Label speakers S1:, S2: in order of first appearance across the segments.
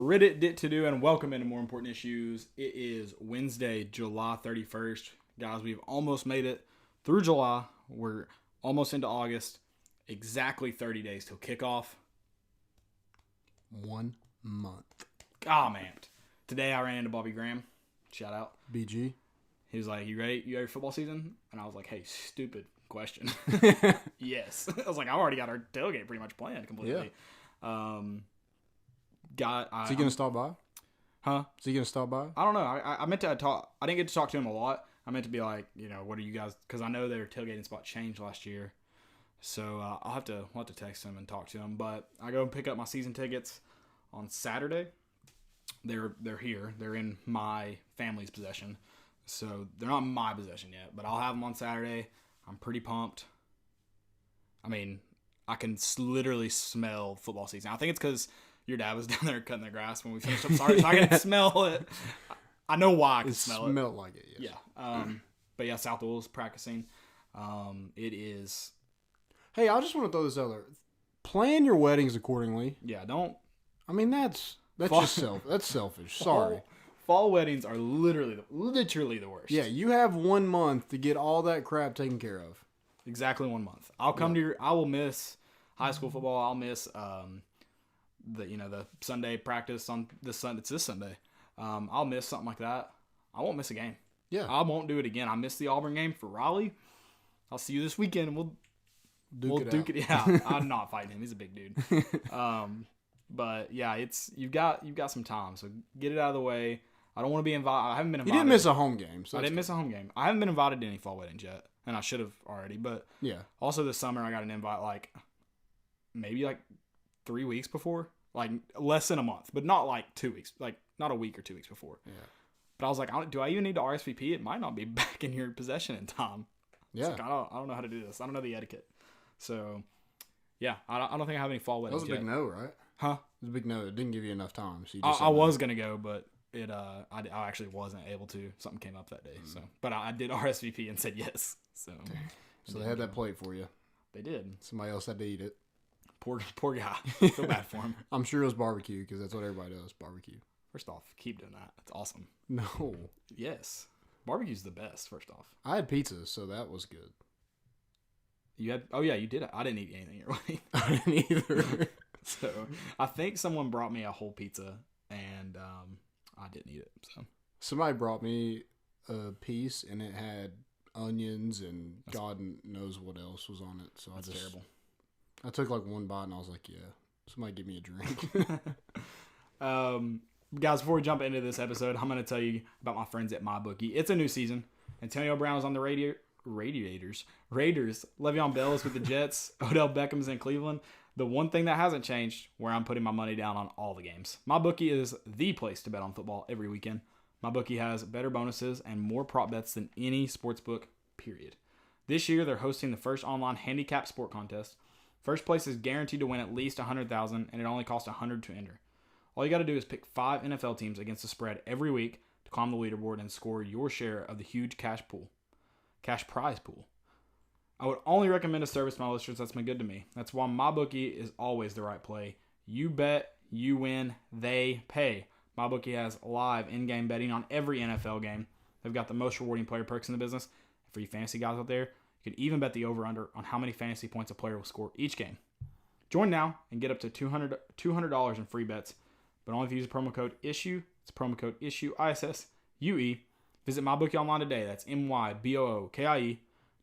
S1: Reddit did to do, and welcome into More Important Issues. It is Wednesday, July 31st. Guys, we've almost made it through July. We're almost into August. Exactly 30 days till kickoff.
S2: 1 month.
S1: Ah, man. Today I ran into Bobby Graham. Shout out.
S2: BG.
S1: He was like, you ready? You ready for football season? And I was like, hey, stupid question. Yes. I was like, I already got our tailgate pretty much planned completely.
S2: Yeah.
S1: Is
S2: he going to stop by?
S1: Huh?
S2: Is he going to stop by?
S1: I don't know. I meant to talk. I didn't get to talk to him a lot. I meant to be like, what are you guys? Because I know their tailgating spot changed last year, so I'll have to text him and talk to him. But I go and pick up my season tickets on Saturday. They're here. They're in my family's possession, so they're not in my possession yet. But I'll have them on Saturday. I'm pretty pumped. I mean, I can literally smell football season. I think it's because your dad was down there cutting the grass when we finished up. Sorry, so I can smell it. I know why I can smell it.
S2: It smelled like it, yes.
S1: Yeah. But yeah, South Will's practicing. It is.
S2: Hey, I just want to throw this out there. Plan your weddings accordingly.
S1: Yeah, don't.
S2: I mean, that's just that's selfish. Sorry.
S1: Fall weddings are literally the worst.
S2: Yeah, you have 1 month to get all that crap taken care of.
S1: Exactly 1 month. I'll come to I will miss high school football. I'll miss the Sunday practice on this Sunday. It's this Sunday. I'll miss something like that. I won't miss a game.
S2: Yeah.
S1: I won't do it again. I missed the Auburn game for Raleigh. I'll see you this weekend and we'll duke it. Yeah, I'm not fighting him. He's a big dude. But yeah, you've got some time, so get it out of the way. I don't want to be invited. I haven't been invited.
S2: You didn't miss a home game. So
S1: I didn't miss a home game. I haven't been invited to any fall weddings yet, and I should have already. But
S2: yeah.
S1: Also this summer, I got an invite maybe 3 weeks before, less than a month, but not 2 weeks, not a week or 2 weeks before.
S2: Yeah.
S1: But I was like, do I even need to RSVP? It might not be back in your possession in time.
S2: Yeah.
S1: It's I don't know how to do this. I don't know the etiquette. So yeah, I don't think I have any fall weddings.
S2: That was a big no, right?
S1: Huh?
S2: It was a big no. It didn't give you enough time. So you
S1: I was gonna go, but I actually wasn't able to. Something came up that day. So, but I did RSVP and said yes. So
S2: they had that plate for you.
S1: They did.
S2: Somebody else had to eat it.
S1: Poor guy. Feel bad for him.
S2: I'm sure it was barbecue because that's what everybody does. Barbecue.
S1: First off, keep doing that. That's awesome.
S2: No.
S1: Yes. Barbecue's the best, first off.
S2: I had pizza, so that was good.
S1: You had? Oh, yeah, you did. I didn't eat anything your way.
S2: I didn't either.
S1: So, I think someone brought me a whole pizza, and I didn't eat it. So
S2: somebody brought me a piece, and it had onions and God knows what else was on it. So
S1: that's terrible.
S2: I took one bite, and I was like, yeah, somebody give me a drink.
S1: Guys, before we jump into this episode, I'm going to tell you about my friends at MyBookie. It's a new season. Antonio Brown's on the Raiders. Le'Veon Bell is with the Jets. Odell Beckham's in Cleveland. The one thing that hasn't changed, where I'm putting my money down on all the games. MyBookie is the place to bet on football every weekend. MyBookie has better bonuses and more prop bets than any sportsbook, period. This year, they're hosting the first online handicap sport contest. First place is guaranteed to win at least $100,000, and it only costs $100 to enter. All you got to do is pick 5 NFL teams against the spread every week to climb the leaderboard and score your share of the huge cash prize pool. I would only recommend a service to my listeners that's been good to me. That's why MyBookie is always the right play. You bet, you win, they pay. MyBookie has live in-game betting on every NFL game. They've got the most rewarding player perks in the business. For you fantasy guys out there, you can even bet the over-under on how many fantasy points a player will score each game. Join now and get up to $200 in free bets, but only if you use the promo code ISSUE. It's promo code ISSUE, ISSUE. Visit MyBookie online today. That's MyBookie.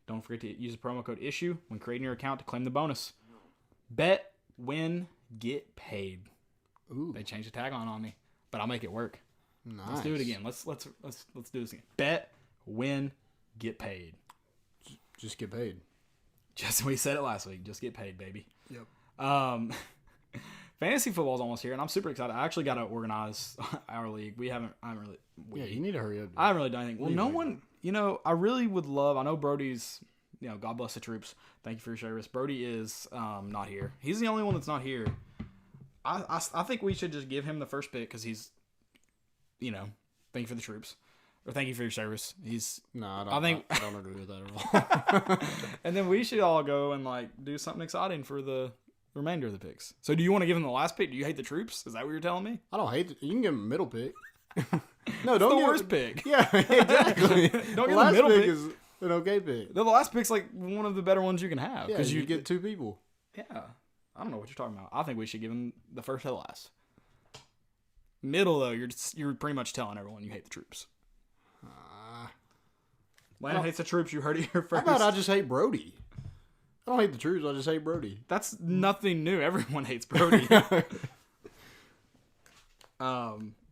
S1: Don't forget to use the promo code ISSUE when creating your account to claim the bonus. Bet, win, get paid.
S2: Ooh.
S1: They changed the tagline on me, but I'll make it work.
S2: Nice.
S1: Let's do it again. Let's do this again. Bet, win, get paid.
S2: Just get paid.
S1: Just we said it last week. Just get paid, baby.
S2: Yep.
S1: Fantasy football's almost here, and I'm super excited. I actually got to organize our league. I haven't really.
S2: Yeah, you need to hurry up.
S1: I haven't really done anything. Well, no one. I really would love. I know Brody's. God bless the troops. Thank you for your service. Brody is not here. He's the only one that's not here. I think we should just give him the first pick because he's. Thank you for the troops. Or thank you for your service.
S2: I don't agree with that at all.
S1: And then we should all go and do something exciting for the the remainder of the picks. So do you want to give them the last pick? Do you hate the troops? Is that what you're telling me?
S2: I don't hate it. You can give him a middle pick. No,
S1: It's
S2: don't
S1: the
S2: give
S1: worst pick.
S2: Yeah, exactly.
S1: Don't
S2: the
S1: give
S2: last
S1: the middle pick.
S2: is an okay pick.
S1: No, the last pick's like one of the better ones you can have.
S2: Yeah,
S1: Because
S2: you get two people.
S1: Yeah. I don't know what you're talking about. I think we should give them the first to the last. Middle, though, you're pretty much telling everyone you hate the troops. Landon hates the troops. You heard it here first.
S2: How about I just hate Brody? I don't hate the troops. I just hate Brody.
S1: That's nothing new. Everyone hates Brody.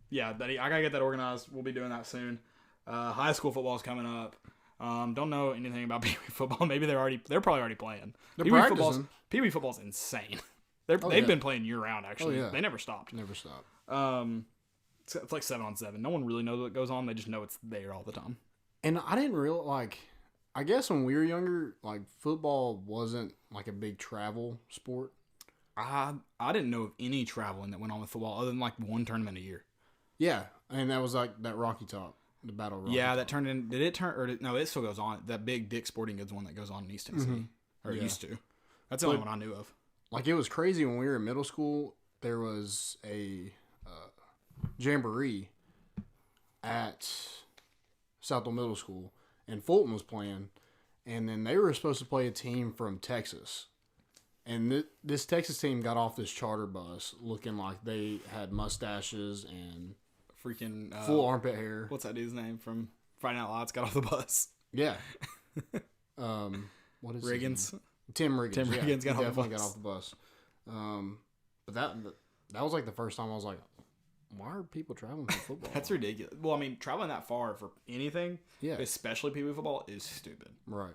S1: Yeah, I gotta get that organized. We'll be doing that soon. High school football's coming up. Don't know anything about Pee Wee football. Maybe they're probably already playing.
S2: They're practicing.
S1: Pee Wee football's insane. They've been playing year round. Actually, they never stopped.
S2: Never stopped.
S1: It's like 7-on-7. No one really knows what goes on. They just know it's there all the time.
S2: And I didn't really I guess when we were younger, football wasn't like a big travel sport.
S1: I didn't know of any traveling that went on with football other than like one tournament a year.
S2: Yeah, and that was like that Rocky Top, the Battle of Rocky
S1: Yeah,
S2: Top.
S1: that turned in. Did it turn? Or no, it still goes on. That big Dick Sporting Goods one that goes on in East Tennessee, or it used to. That's the only one I knew of.
S2: Like, it was crazy when we were in middle school. There was a jamboree at Southwell Middle School, and Fulton was playing, and then they were supposed to play a team from Texas. And this Texas team got off this charter bus looking like they had mustaches and
S1: Freaking
S2: full armpit hair.
S1: What's that dude's name from Friday Night Lights? Got off the bus.
S2: Yeah. What is
S1: Riggins?
S2: Tim Riggins.
S1: Tim Riggins got off the bus.
S2: Got off the bus. But that was like the first time I was like, why are people traveling for football?
S1: That's ridiculous. Well, I mean, traveling that far for anything, especially Pee Wee football, is stupid.
S2: Right.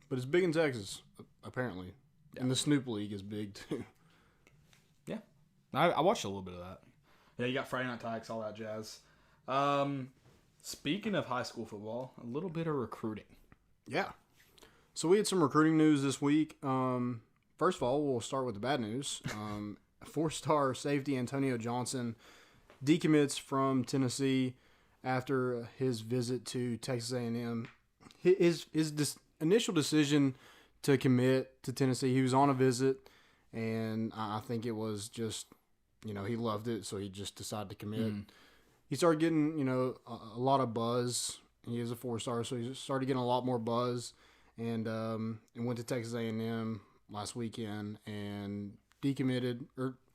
S2: But it's big in Texas, apparently. Yeah. And the Snoop League is big, too.
S1: Yeah. I watched a little bit of that. Yeah, you got Friday Night Tykes, all that jazz. Speaking of high school football, a little bit of recruiting.
S2: Yeah. So we had some recruiting news this week. First of all, we'll start with the bad news. 4-star safety Antonio Johnson decommits from Tennessee after his visit to Texas A&M. His initial decision to commit to Tennessee, he was on a visit, and I think it was just, he loved it, so he just decided to commit. He started getting, a lot of buzz. He is a 4-star, so he started getting a lot more buzz, and went to Texas A&M last weekend and decommitted.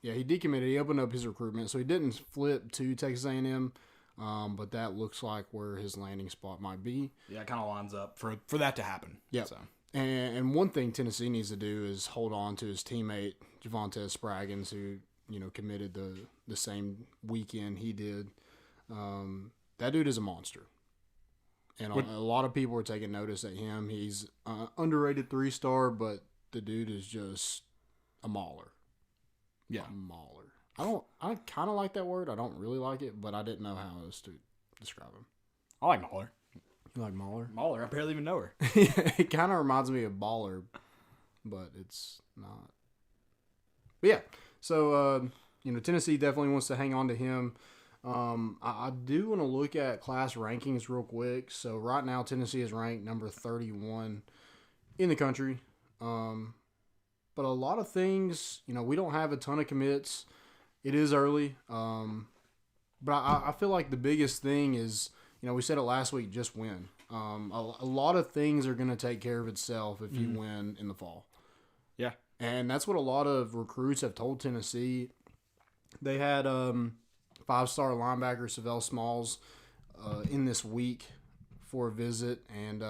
S2: He decommitted. He opened up his recruitment, so he didn't flip to Texas A&M, but that looks like where his landing spot might be.
S1: Yeah, it kind of lines up for that to happen.
S2: Yeah.
S1: So.
S2: And one thing Tennessee needs to do is hold on to his teammate, Javonte Spraggins, who, committed the same weekend he did. That dude is a monster. And a lot of people are taking notice at him. He's underrated 3-star, but the dude is just a mauler.
S1: Yeah.
S2: A mauler. I kind of like that word. I don't really like it, but I didn't know how else to describe him.
S1: I like Mauler.
S2: You like Mauler?
S1: Mauler, I barely even know her.
S2: It kind of reminds me of Baller, but it's not. But yeah, so, Tennessee definitely wants to hang on to him. I do want to look at class rankings real quick. So right now, Tennessee is ranked number 31 in the country. But a lot of things, we don't have a ton of commits. It is early. But I feel like the biggest thing is, we said it last week, just win. A lot of things are going to take care of itself if you win in the fall.
S1: Yeah.
S2: And that's what a lot of recruits have told Tennessee. They had 5-star linebacker Savell Smalls in this week for a visit. And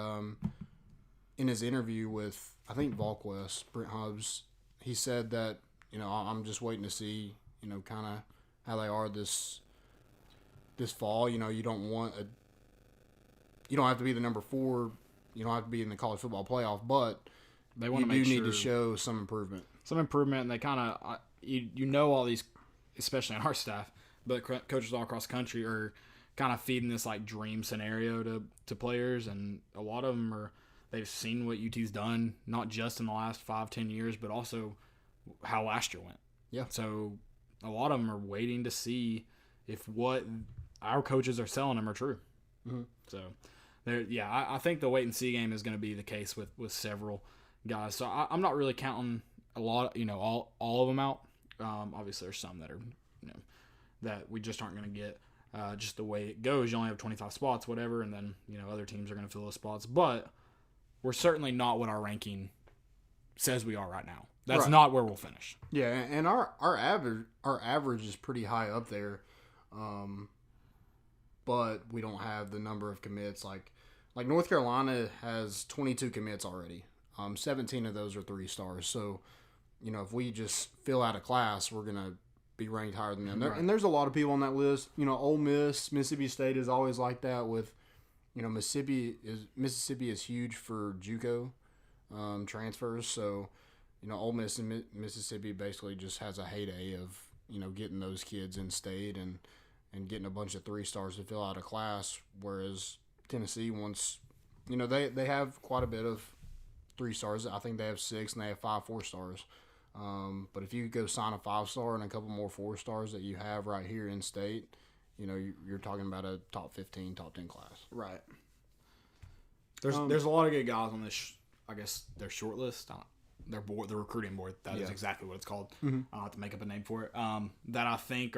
S2: in his interview with, I think, VolQuest, Brent Hubbs, he said that, I'm just waiting to see, kind of how they are this fall. You don't have to be the number 4. You don't have to be in the college football playoff, but
S1: they want to
S2: need to show some improvement.
S1: Some improvement, and they kind of, all these, especially on our staff, but coaches all across the country are kind of feeding this like dream scenario to players, and a lot of them they've seen what UT's done, not just in the last 5-10 years, but also how last year went.
S2: Yeah.
S1: So a lot of them are waiting to see if what our coaches are selling them are true.
S2: Mm-hmm.
S1: So, I think the wait and see game is going to be the case with several guys. So I'm not really counting a lot, all of them out. Obviously, there's some that are, that we just aren't going to get. Just the way it goes, you only have 25 spots, whatever, and then other teams are going to fill those spots. But we're certainly not what our ranking says we are right now. That's not where we'll finish.
S2: Yeah, and our average is pretty high up there, but we don't have the number of commits like North Carolina has 22 commits already. 17 of those are 3 stars. So, if we just fill out a class, we're gonna be ranked higher than them. Right. And there's a lot of people on that list. Ole Miss, Mississippi State is always like that. With Mississippi is huge for JUCO transfers. So, Ole Miss and Mississippi basically just has a heyday of getting those kids in state and getting a bunch of 3 stars to fill out a class. Whereas Tennessee wants, they have quite a bit of 3 stars. I think they have 6 and they have 5 4 stars. But if you go sign a 5-star and a couple more 4 stars that you have right here in state, you're talking about a top 15, top 10 class.
S1: Right. There's a lot of good guys on this. I guess their short list, their board, the recruiting board. That is exactly what it's called.
S2: Mm-hmm.
S1: I don't have to make up a name for it. That I think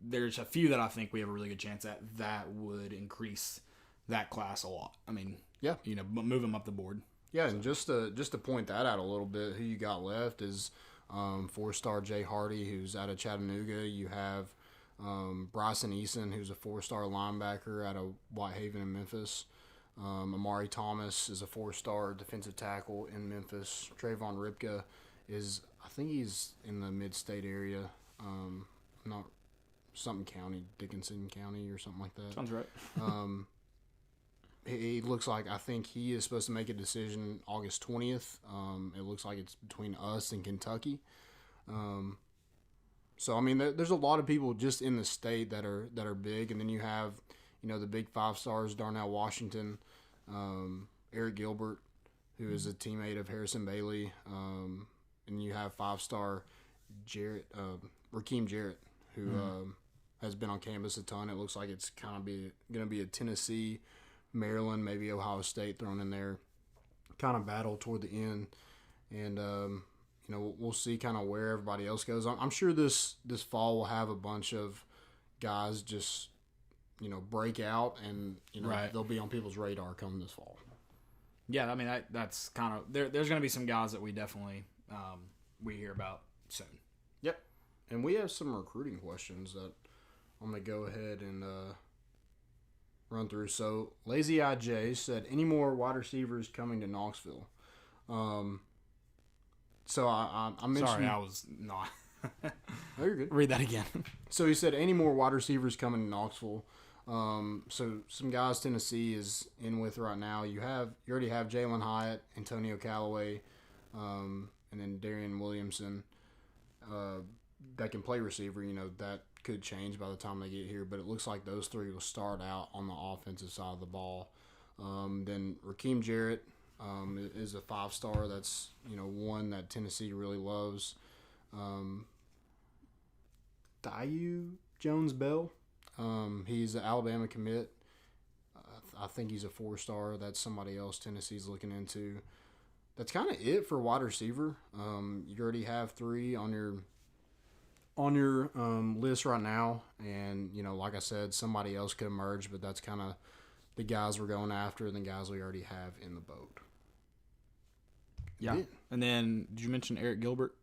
S1: there's a few that I think we have a really good chance at that would increase that class a lot. I mean, move them up the board.
S2: Yeah, and just to point that out a little bit, who you got left is 4-star Jay Hardy, who's out of Chattanooga. You have Bryson Eason, who's a 4-star linebacker out of Whitehaven in Memphis. Amari Thomas is a 4-star defensive tackle in Memphis. Trayvon Ripka I think he's in the mid-state area. Not something county, Dickinson County or something like that.
S1: Sounds right.
S2: He looks like, I think he is supposed to make a decision August 20th. It looks like it's between us and Kentucky. So, I mean, there's a lot of people just in the state that are big. And then you have, the big 5 stars, Darnell Washington, Eric Gilbert, who is a teammate of Harrison Bailey. And you have 5-star Rakeem Jarrett, who has been on campus a ton. It looks like it's kind of going to be a Tennessee, Maryland, maybe Ohio State thrown in there kind of battle toward the end. And, we'll see kind of where everybody else goes. I'm sure this fall we'll have a bunch of guys just, break out and, they'll be on people's radar come this fall.
S1: Yeah, I mean, that's kind of – there's going to be some guys that we definitely we hear about soon.
S2: Yep. And we have some recruiting questions that I'm going to go ahead and run through. So, Lazy IJ said, any more wide receivers coming to Knoxville? So, I mentioned...
S1: Sorry, I was not...
S2: Oh, you're good.
S1: Read that again.
S2: So, he said, any more wide receivers coming to Knoxville? So, some guys Tennessee is in with right now. You already have Jalen Hyatt, Antonio Callaway, and then Darian Williamson that can play receiver. That could change by the time they get here, but it looks like those 3 will start out on the offensive side of the ball. Then Rakeem Jarrett is a 5-star. That's one that Tennessee really loves. Dayu Jones-Bell, he's an Alabama commit. I think he's a 4-star. That's somebody else Tennessee's looking into. That's kind of it for wide receiver. You already have 3 on your list right now, and like I said, somebody else could emerge, but that's kind of the guys we're going after and the guys we already have in the boat.
S1: Yeah. And then did you mention Eric Gilbert?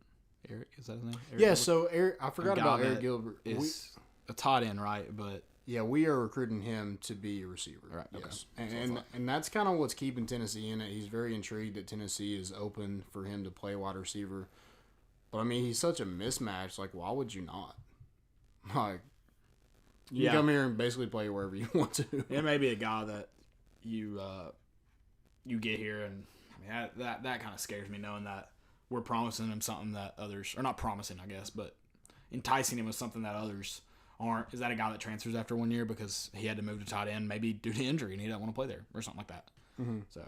S1: Eric, is that his name? Eric
S2: yeah.
S1: Gilbert?
S2: So I forgot about Eric Gilbert.
S1: Is a tight end, right? But
S2: yeah, we are recruiting him to be a receiver.
S1: Right.
S2: Yes. Okay. And that's kind of what's keeping Tennessee in it. He's very intrigued that Tennessee is open for him to play wide receiver. But, I mean, he's such a mismatch. Like, why would you not? Like, you come here and basically play wherever you want to.
S1: It may be a guy that you get here, and I mean that kind of scares me, knowing that we're promising him something that others – or not promising, I guess, but enticing him with something that others aren't. Is that a guy that transfers after 1 year because he had to move to tight end, maybe due to injury, and he doesn't want to play there or something like that? Mm-hmm. So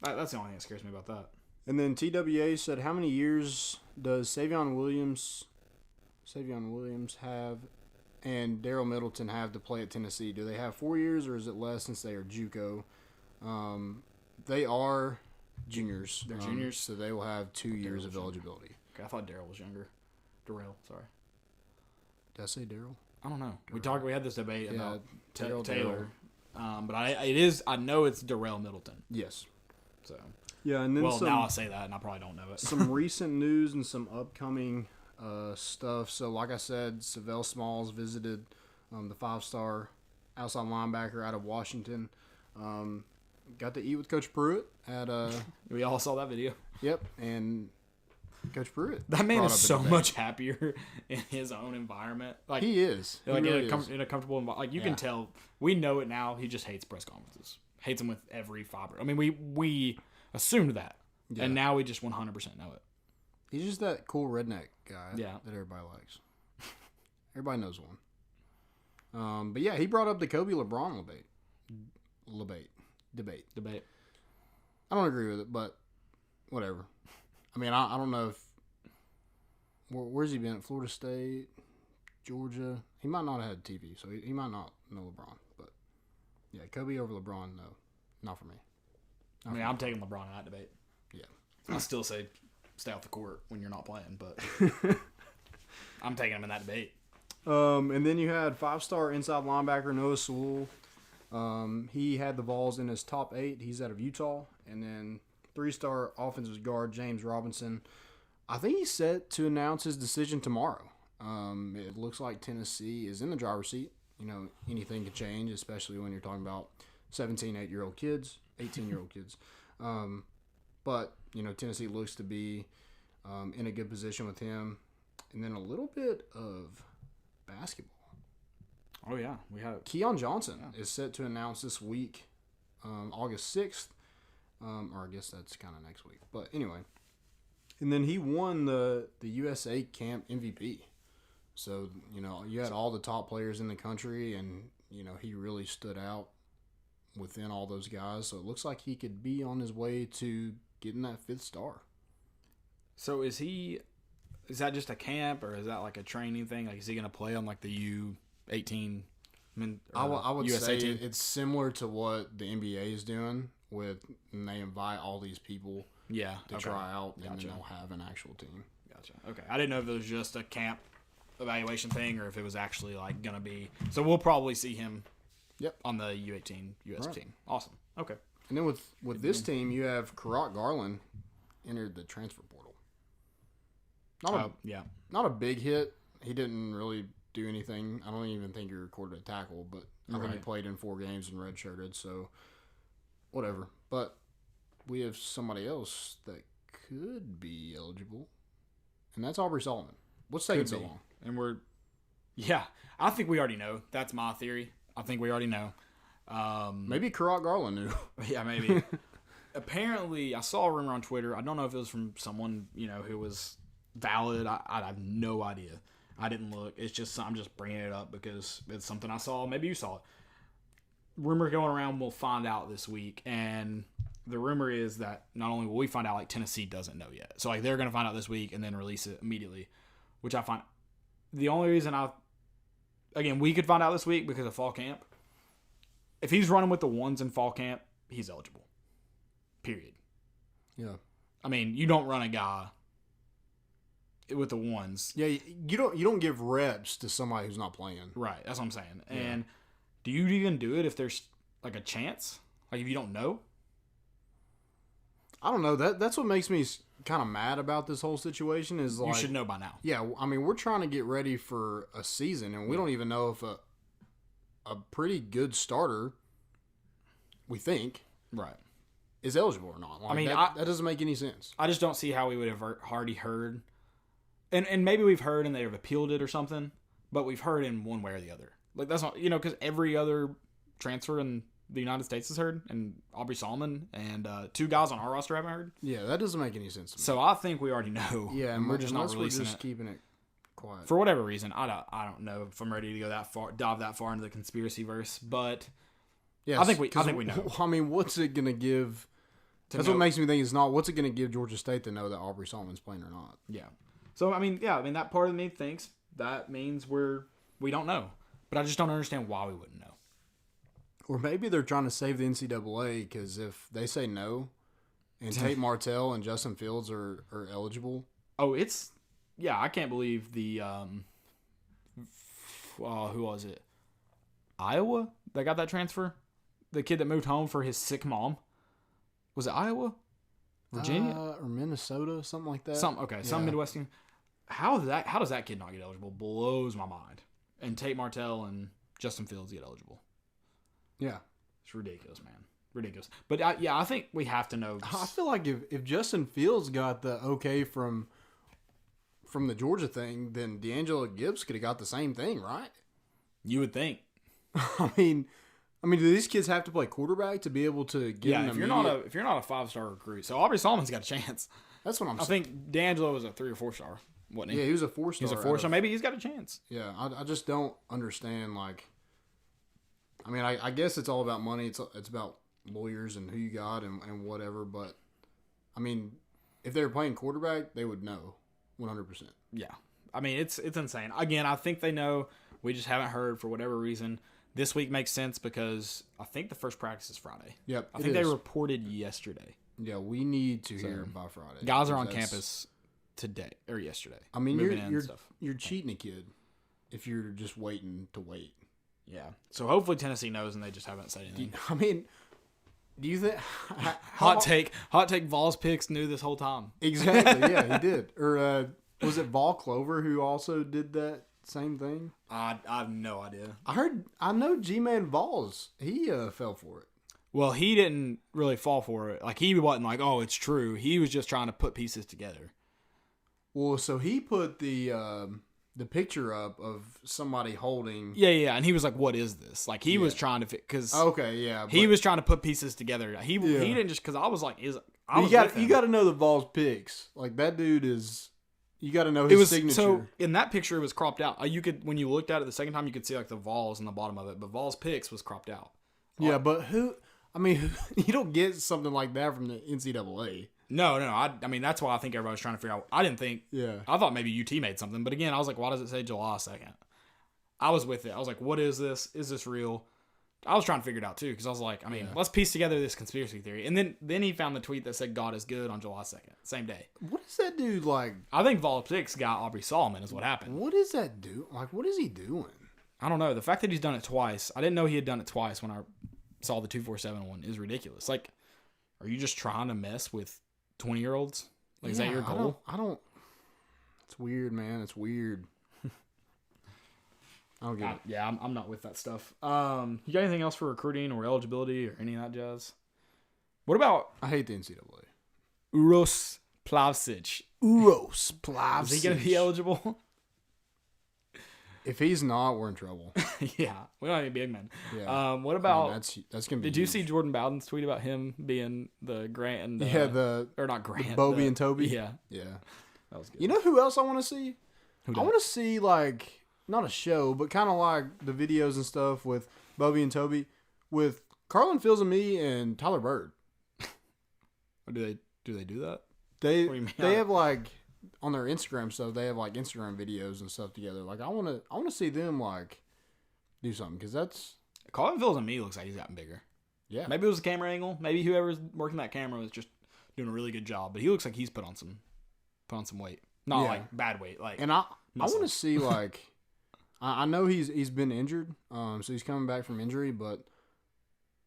S1: that's the only thing that scares me about that.
S2: And then TWA said, how many years does Savion Williams have and Daryl Middleton have to play at Tennessee? Do they have 4 years, or is it less since they are JUCO? They are juniors.
S1: They're juniors?
S2: So they will have 2 years of eligibility.
S1: Okay, I thought Daryl was younger. Darrell, sorry.
S2: Did I say Daryl?
S1: I don't know. We had this debate about
S2: Daryl.
S1: Taylor. But I know it's Darrell Middleton.
S2: Yes.
S1: So.
S2: Yeah, and then
S1: now I say that, and I probably don't know it.
S2: Some recent news and some upcoming stuff. So, like I said, Savell Smalls visited the 5-star outside linebacker out of Washington. Got to eat with Coach Pruitt at
S1: we all saw that video.
S2: Yep, and Coach Pruitt.
S1: That man is so much happier in his own environment. Like
S2: he is.
S1: Like
S2: he really
S1: in a comfortable environment. Like you can tell, we know it now. He just hates press conferences. Hates them with every fiber. I mean, we assumed that, and now we just 100% know it.
S2: He's just that cool redneck guy.
S1: Yeah.
S2: That everybody likes. Everybody knows one. But yeah, he brought up the Kobe LeBron debate. I don't agree with it, but whatever. I mean, I don't know if where's he been? Florida State, Georgia. He might not have had TV, so he might not know LeBron. But yeah, Kobe over LeBron, no, not for me.
S1: I'm taking LeBron in that debate.
S2: Yeah,
S1: I still say stay off the court when you're not playing, but I'm taking him in that debate.
S2: And then you had 5-star inside linebacker Noah Sewell. He had the Vols in his top 8. He's out of Utah. And then 3-star offensive guard James Robinson. I think he's set to announce his decision tomorrow. It looks like Tennessee is in the driver's seat. You know, anything can change, especially when you're talking about 17, 8-year-old kids, 18-year-old kids. But, you know, Tennessee looks to be in a good position with him. And then a little bit of basketball.
S1: Oh, yeah. We have
S2: Keon Johnson is set to announce this week, August 6th. Or I guess that's kind of next week. But anyway. And then he won the USA Camp MVP. So, you know, you had all the top players in the country, and, you know, he really stood out within all those guys. So it looks like he could be on his way to getting that 5th star.
S1: So is that just a camp, or is that like a training thing? Like, is he going to play on like the U18?
S2: I would
S1: USA
S2: say
S1: team?
S2: it's similar to what the NBA is doing and they invite all these people to try out, and then they'll have an actual team.
S1: Gotcha. Okay. I didn't know if it was just a camp evaluation thing or if it was actually like going to be. So we'll probably see him on the U18 US team. Awesome. Okay.
S2: And then with this team, you have Karat Garland entered the transfer portal. Not a big hit. He didn't really do anything. I don't even think he recorded a tackle, but I think he played in 4 games and redshirted, so whatever. But we have somebody else that could be eligible, and that's Aubrey Solomon. What's taking so long?
S1: And I think we already know. That's my theory. I think we already know.
S2: Maybe Karat Garland knew.
S1: Yeah, maybe. Apparently, I saw a rumor on Twitter. I don't know if it was from someone, you know, who was valid. I have no idea. I didn't look. It's just, I'm just bringing it up because it's something I saw. Maybe you saw it. Rumor going around, we'll find out this week. And the rumor is that not only will we find out, like Tennessee doesn't know yet. So like they're going to find out this week and then release it immediately, which I find the only reason we could find out this week because of fall camp. If he's running with the ones in fall camp, he's eligible. Period.
S2: Yeah.
S1: I mean, you don't run a guy with the ones.
S2: Yeah, you don't give reps to somebody who's not playing.
S1: Right, that's what I'm saying. Yeah. And do you even do it if there's like a chance? Like if you don't know?
S2: I don't know. That's what makes me kind of mad about this whole situation is like...
S1: You should know by now.
S2: Yeah, I mean, we're trying to get ready for a season, and we don't even know if a pretty good starter, we think...
S1: Right.
S2: ...is eligible or not. Like, I mean, that doesn't make any sense.
S1: I just don't see how we would have already heard... And maybe we've heard and they've appealed it or something, but we've heard in one way or the other. Like, that's not... You know, because every other transfer in the United States has heard, and Aubrey Solomon, and 2 guys on our roster haven't heard.
S2: Yeah, that doesn't make any sense to me.
S1: So I think we already know.
S2: Yeah,
S1: and we're just not releasing
S2: we're just keeping it quiet.
S1: For whatever reason, I don't know if I'm ready to go that far, dive that far into the conspiracy verse, but
S2: yes,
S1: I think we know.
S2: I mean, what's it going to give... That's what makes me think it's not. What's it going to give Georgia State to know that Aubrey Solomon's playing or not?
S1: Yeah. So, I mean, that part of me thinks that means we don't know. But I just don't understand why we wouldn't know.
S2: Or maybe they're trying to save the NCAA because if they say no, And Tate Martell and Justin Fields are eligible.
S1: Oh, I can't believe the who was it? Iowa that got that transfer? The kid that moved home for his sick mom. Was it Iowa? Virginia?
S2: Or Minnesota, something like that.
S1: Some Midwest team. How does that kid not get eligible? Blows my mind. And Tate Martell and Justin Fields get eligible.
S2: Yeah.
S1: It's ridiculous, man. Ridiculous. But I think we have to know.
S2: I feel like if Justin Fields got the okay from the Georgia thing, then D'Angelo Gibbs could have got the same thing, right?
S1: You would think.
S2: I mean, do these kids have to play quarterback to be able to get?
S1: Yeah, if you're not a 5-star recruit, so Aubrey Solomon's got a chance.
S2: That's what I'm saying.
S1: I think D'Angelo was a 3 or 4-star, wasn't he?
S2: Yeah, he was a 4-star.
S1: He's a 4-star. Maybe he's got a chance.
S2: Yeah, I just don't understand. Like, I mean, I guess it's all about money. It's about lawyers and who you got and whatever. But I mean, if they were playing quarterback, they would know 100%.
S1: Yeah, I mean it's insane. Again, I think they know. We just haven't heard for whatever reason. This week makes sense because I think the first practice is Friday.
S2: Yep,
S1: I think they reported yesterday.
S2: Yeah, we need to hear by Friday.
S1: Guys are on campus today or yesterday.
S2: I mean, you're cheating a kid if you're just waiting to wait.
S1: Yeah. So hopefully Tennessee knows and they just haven't said anything.
S2: I mean, do you think
S1: hot take Vols picks knew this whole time?
S2: Exactly. Yeah, he did. Or was it Vol Clover who also did that same thing?
S1: I have no idea.
S2: I know G-Man Vols. He fell for it.
S1: Well, he didn't really fall for it. Like, he wasn't like, oh, it's true. He was just trying to put pieces together.
S2: Well, so he put the picture up of somebody holding.
S1: Yeah, and he was like, "What is this?" Like he was trying to fit because he was trying to put pieces together. He didn't just because I was like, you got
S2: to know the Vols picks. Like that dude is. You got to know his signature.
S1: So in that picture, it was cropped out. You could when you looked at it the second time, you could see like the Vols in the bottom of it, but Vols picks was cropped out.
S2: Yeah, but who? I mean, you don't get something like that from the NCAA.
S1: No. I mean, that's why I think everybody was trying to figure out. I didn't think.
S2: Yeah.
S1: I thought maybe UT made something, but again, I was like, why does it say July 2nd? I was with it. I was like, what is this? Is this real? I was trying to figure it out too because I was like, I mean, let's piece together this conspiracy theory. And then he found the tweet that said God is good on July 2nd, same day.
S2: What is that dude like?
S1: I think Vol 6 got Aubrey Solomon is what happened.
S2: What is that dude? Like, what is he doing?
S1: I don't know. The fact that he's done it twice, I didn't know he had done it twice when I saw the 247 one is ridiculous. Like, are you just trying to mess with 20-year-olds? Like, is that your goal?
S2: I don't. It's weird, man. It's weird. I don't get it.
S1: Yeah, I'm not with that stuff. You got anything else for recruiting or eligibility or any of that jazz? What about...
S2: I hate the NCAA.
S1: Uros Plavsic. Is he going to be eligible?
S2: If he's not, we're in trouble.
S1: Yeah, we don't need big men.
S2: Yeah.
S1: What about...
S2: that's gonna be.
S1: Did you see Jordan Bowden's tweet about him being the Grant and... or not Grant.
S2: The Bobby and Toby?
S1: Yeah.
S2: Yeah.
S1: That was good.
S2: You know who else I want to see?
S1: Who
S2: I want to see, like... Not a show, but kind of like the videos and stuff with Bobby and Toby, with Carlin Fields and me and Tyler Bird.
S1: Do they do that?
S2: They have like on their Instagram stuff. They have like Instagram videos and stuff together. Like I want to see them like do something because that's
S1: Carlin Fields and me looks like he's gotten bigger.
S2: Yeah,
S1: maybe it was a camera angle. Maybe whoever's working that camera was just doing a really good job. But he looks like he's put on some weight, not like bad weight. Like
S2: and I want to see like. I know he's been injured, so he's coming back from injury, but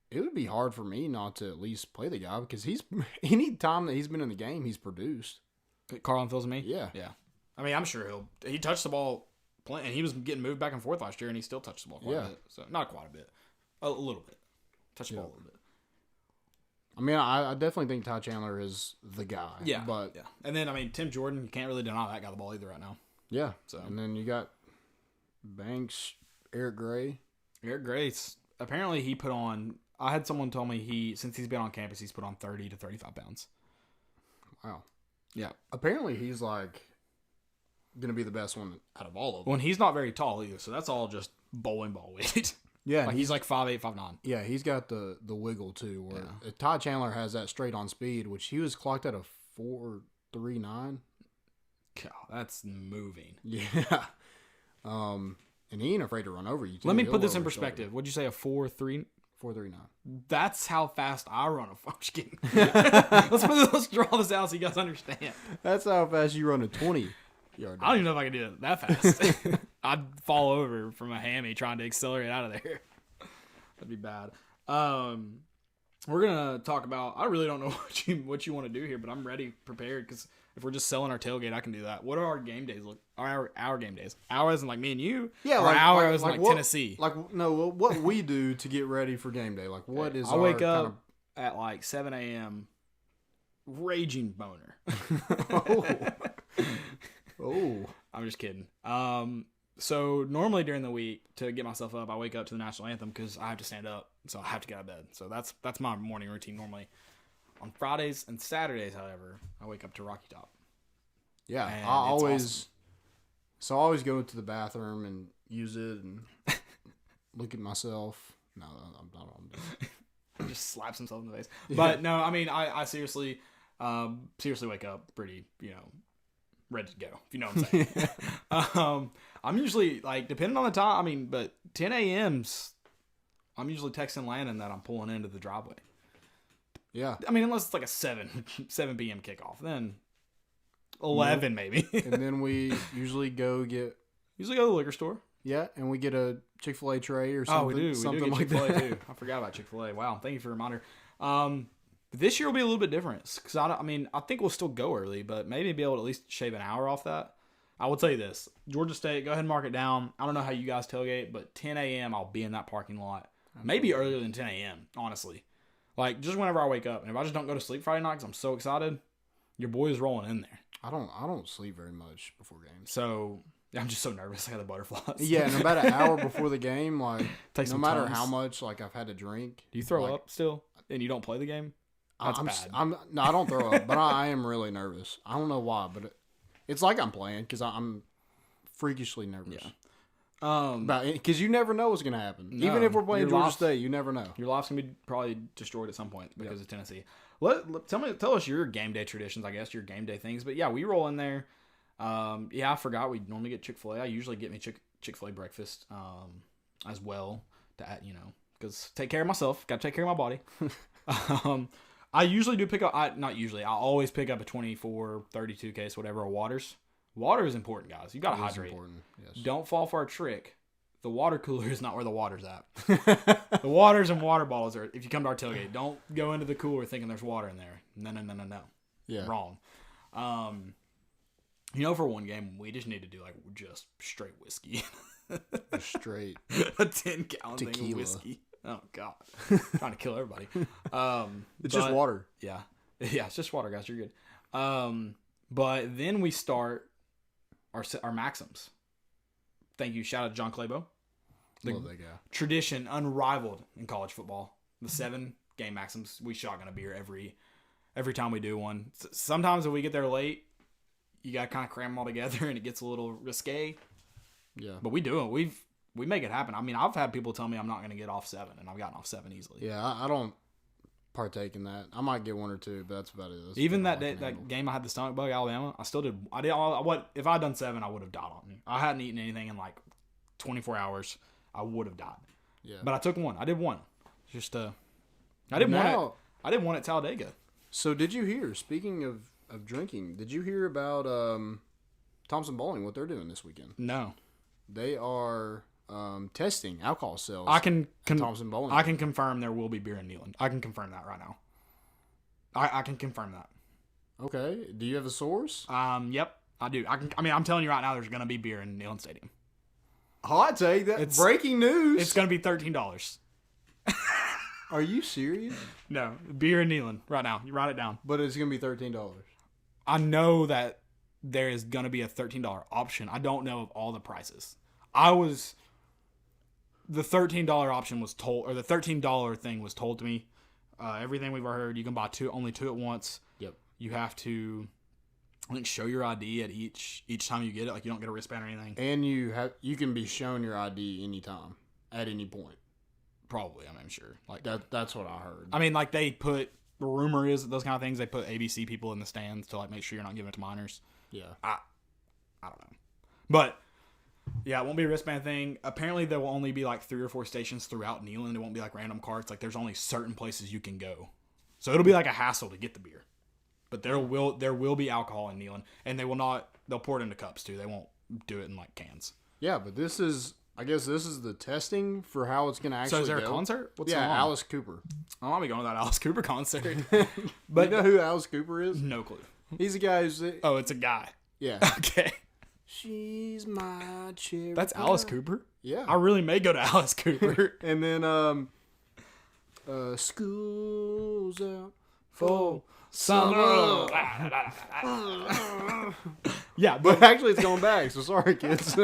S2: it would be hard for me not to at least play the guy because any time that he's been in the game, he's produced.
S1: Carlin Fields and me?
S2: Yeah.
S1: I mean, I'm sure he touched the ball, and he was getting moved back and forth last year, and he still touched the ball quite a bit. So not quite a bit, a little bit. Touched the ball a little bit.
S2: I mean, I definitely think Ty Chandler is the guy.
S1: Yeah,
S2: but
S1: and then I mean Tim Jordan, you can't really deny that guy the ball either right now.
S2: Yeah. So and then you got. Banks, Eric Gray.
S1: Apparently he put on, I had someone tell me since he's been on campus, he's put on 30 to 35 pounds.
S2: Wow.
S1: Yeah.
S2: Apparently he's like going to be the best one out of all of them.
S1: Well, and he's not very tall either, so that's all just bowling ball weight.
S2: Yeah.
S1: Like he's like 5'8", 5'9".
S2: Yeah, he's got the wiggle too, where Ty Chandler has that straight on speed, which he was clocked at a 4.39.
S1: God, that's moving.
S2: Yeah. And he ain't afraid to run over you, too.
S1: Let me put this in perspective. What'd you say, a 4.3?
S2: 4:39.
S1: That's how fast I run a. I'm just kidding. Let's draw this out so you guys understand.
S2: That's how fast you run a 20-yard.
S1: I don't even know if I can do it that fast. I'd fall over from a hammy trying to accelerate out of there. That'd be bad. We're gonna talk about. I really don't know what you want to do here, but I'm ready, prepared. Because if we're just selling our tailgate, I can do that. What are our game days look? Our game days. Ours and like me and you.
S2: Yeah,
S1: or
S2: like
S1: ours
S2: like
S1: like
S2: what,
S1: Tennessee.
S2: Like no, what we do to get ready for game day. Like what is?
S1: I wake up at like 7 a.m. Raging boner.
S2: Oh,
S1: I'm just kidding. So normally during the week to get myself up, I wake up to the national anthem because I have to stand up, so I have to get out of bed. So that's my morning routine normally. On Fridays and Saturdays, however, I wake up to Rocky Top.
S2: yeah.
S1: And
S2: I always
S1: awesome.
S2: so I always go to the bathroom and use it and look at myself. No, I'm not.
S1: Just slaps himself in the face. But no, I mean I seriously wake up pretty ready to go, if you know what I'm saying. I'm usually, like, depending on the time, but 10 a.m.'s, I'm usually texting Landon that I'm pulling into the driveway.
S2: Yeah.
S1: Unless it's like a 7 p.m. kickoff, then 11 maybe.
S2: And then we usually go to
S1: the liquor store.
S2: Yeah, and we get a Chick-fil-A tray or something.
S1: Oh, we do.
S2: Something
S1: We do get
S2: like
S1: Chick-fil-A
S2: that.
S1: too. I forgot about Chick-fil-A. Wow, thank you for the reminder. But this year will be a little bit different because I think we'll still go early, but maybe be able to at least shave an hour off that. I will tell you this: Georgia State, go ahead and mark it down. I don't know how you guys tailgate, but 10 a.m. I'll be in that parking lot. Maybe earlier than 10 a.m. Honestly, like just whenever I wake up, and if I just don't go to sleep Friday night because I'm so excited, your boy is rolling in there.
S2: I don't sleep very much before games.
S1: So I'm just so nervous. I got the butterflies.
S2: Yeah, and about an hour before the game, like
S1: Take
S2: no
S1: some
S2: matter
S1: Tums.
S2: how much like I've had to drink.
S1: Do you throw
S2: like,
S1: up still, and you don't play the game? That's bad.
S2: No, I don't throw up, but I am really nervous. I don't know why, but it's like I'm playing because I'm freakishly nervous.
S1: Yeah.
S2: Because you never know what's gonna happen.
S1: No,
S2: Even if we're playing
S1: your
S2: Georgia
S1: life-
S2: State, you never know.
S1: Your life's gonna be probably destroyed at some point because of Tennessee. Tell us your game day traditions. I guess your game day things. But yeah, we roll in there. I forgot we normally get Chick-fil-A. I usually get me Chick-fil-A breakfast as well to add, because take care of myself. Got to take care of my body. I usually do pick up. Not usually. I always pick up a 24, 32 case, whatever, of waters. Water is important, guys. You got to hydrate.
S2: Important. Yes.
S1: Don't fall for our trick. The water cooler is not where the water's at. The waters and water bottles are. If you come to our tailgate, don't go into the cooler thinking there's water in there. No.
S2: Yeah.
S1: Wrong. For one game, we just need to do just straight whiskey.
S2: Straight
S1: A 10-gallon thing
S2: tequila.
S1: of whiskey. Oh God, trying to kill everybody.
S2: It's just water.
S1: Yeah, it's just water, guys. You're good. But then we start our maxims. Thank you. Shout out to John Clabo.
S2: Love that guy.
S1: Tradition unrivaled in college football. The 7 game maxims. We shotgun a beer every time we do one. Sometimes if we get there late, you got to kind of cram them all together, and it gets a little risque.
S2: Yeah.
S1: But we do it. We make it happen. I've had people tell me I'm not going to get off 7, and I've gotten off 7 easily.
S2: Yeah, I don't partake in that. I might get 1 or 2, but that's about it. That's
S1: Even
S2: about
S1: that
S2: all I can
S1: day,
S2: handle.
S1: that game I had the stomach bug, Alabama, I still did. If I had done 7, I would have died on me. I hadn't eaten anything in 24 hours. I would have died.
S2: Yeah.
S1: But I took 1. I did 1. Just I didn't want it. I didn't want it Talladega.
S2: So did you hear? Speaking of drinking, did you hear about Thompson Bowling? What they're doing this weekend?
S1: No.
S2: They are testing alcohol sales.
S1: I can
S2: Thompson Bowling.
S1: I can confirm there will be beer in Neyland. I can confirm that right now. I can confirm that.
S2: Okay. Do you have a source?
S1: Yep, I do. I'm telling you right now, there's gonna be beer in Neyland Stadium.
S2: Hot take. That breaking news.
S1: It's gonna be $13.
S2: Are you serious?
S1: No, beer in Neyland right now. You write it down.
S2: But it's gonna be $13.
S1: I know that there is gonna be a $13 option. I don't know of all the prices. The $13 option was told, or the $13 thing was told to me. Everything we've heard, you can buy only two at once.
S2: Yep.
S1: You have to, I think, show your ID at each time you get it. You don't get a wristband or anything.
S2: And you can be shown your ID anytime, at any point.
S1: Probably, I'm sure.
S2: That's what I heard.
S1: They put, the rumor is those kind of things, they put ABC people in the stands to make sure you're not giving it to minors.
S2: Yeah.
S1: I don't know. But Yeah, it won't be a wristband thing. Apparently, there will only be like 3 or 4 stations throughout Neyland. It won't be like random carts. Like there's only certain places you can go, so it'll be like a hassle to get the beer. But there will be alcohol in Neyland, and they'll pour it into cups too. They won't do it in like cans.
S2: Yeah, but I guess this is the testing for how it's going to actually
S1: So is there
S2: go.
S1: a concert? What's
S2: yeah,
S1: going on?
S2: Alice Cooper.
S1: I'll be going to that Alice Cooper concert.
S2: But you know who Alice Cooper is?
S1: No clue.
S2: He's the guy who's...
S1: Oh, it's a guy.
S2: Yeah.
S1: Okay.
S2: She's my cherry.
S1: That's Alice Cooper?
S2: Yeah.
S1: I really may go to Alice Cooper.
S2: And then, school's out for
S1: Summer. Yeah,
S2: But actually, it's going back. So sorry, kids.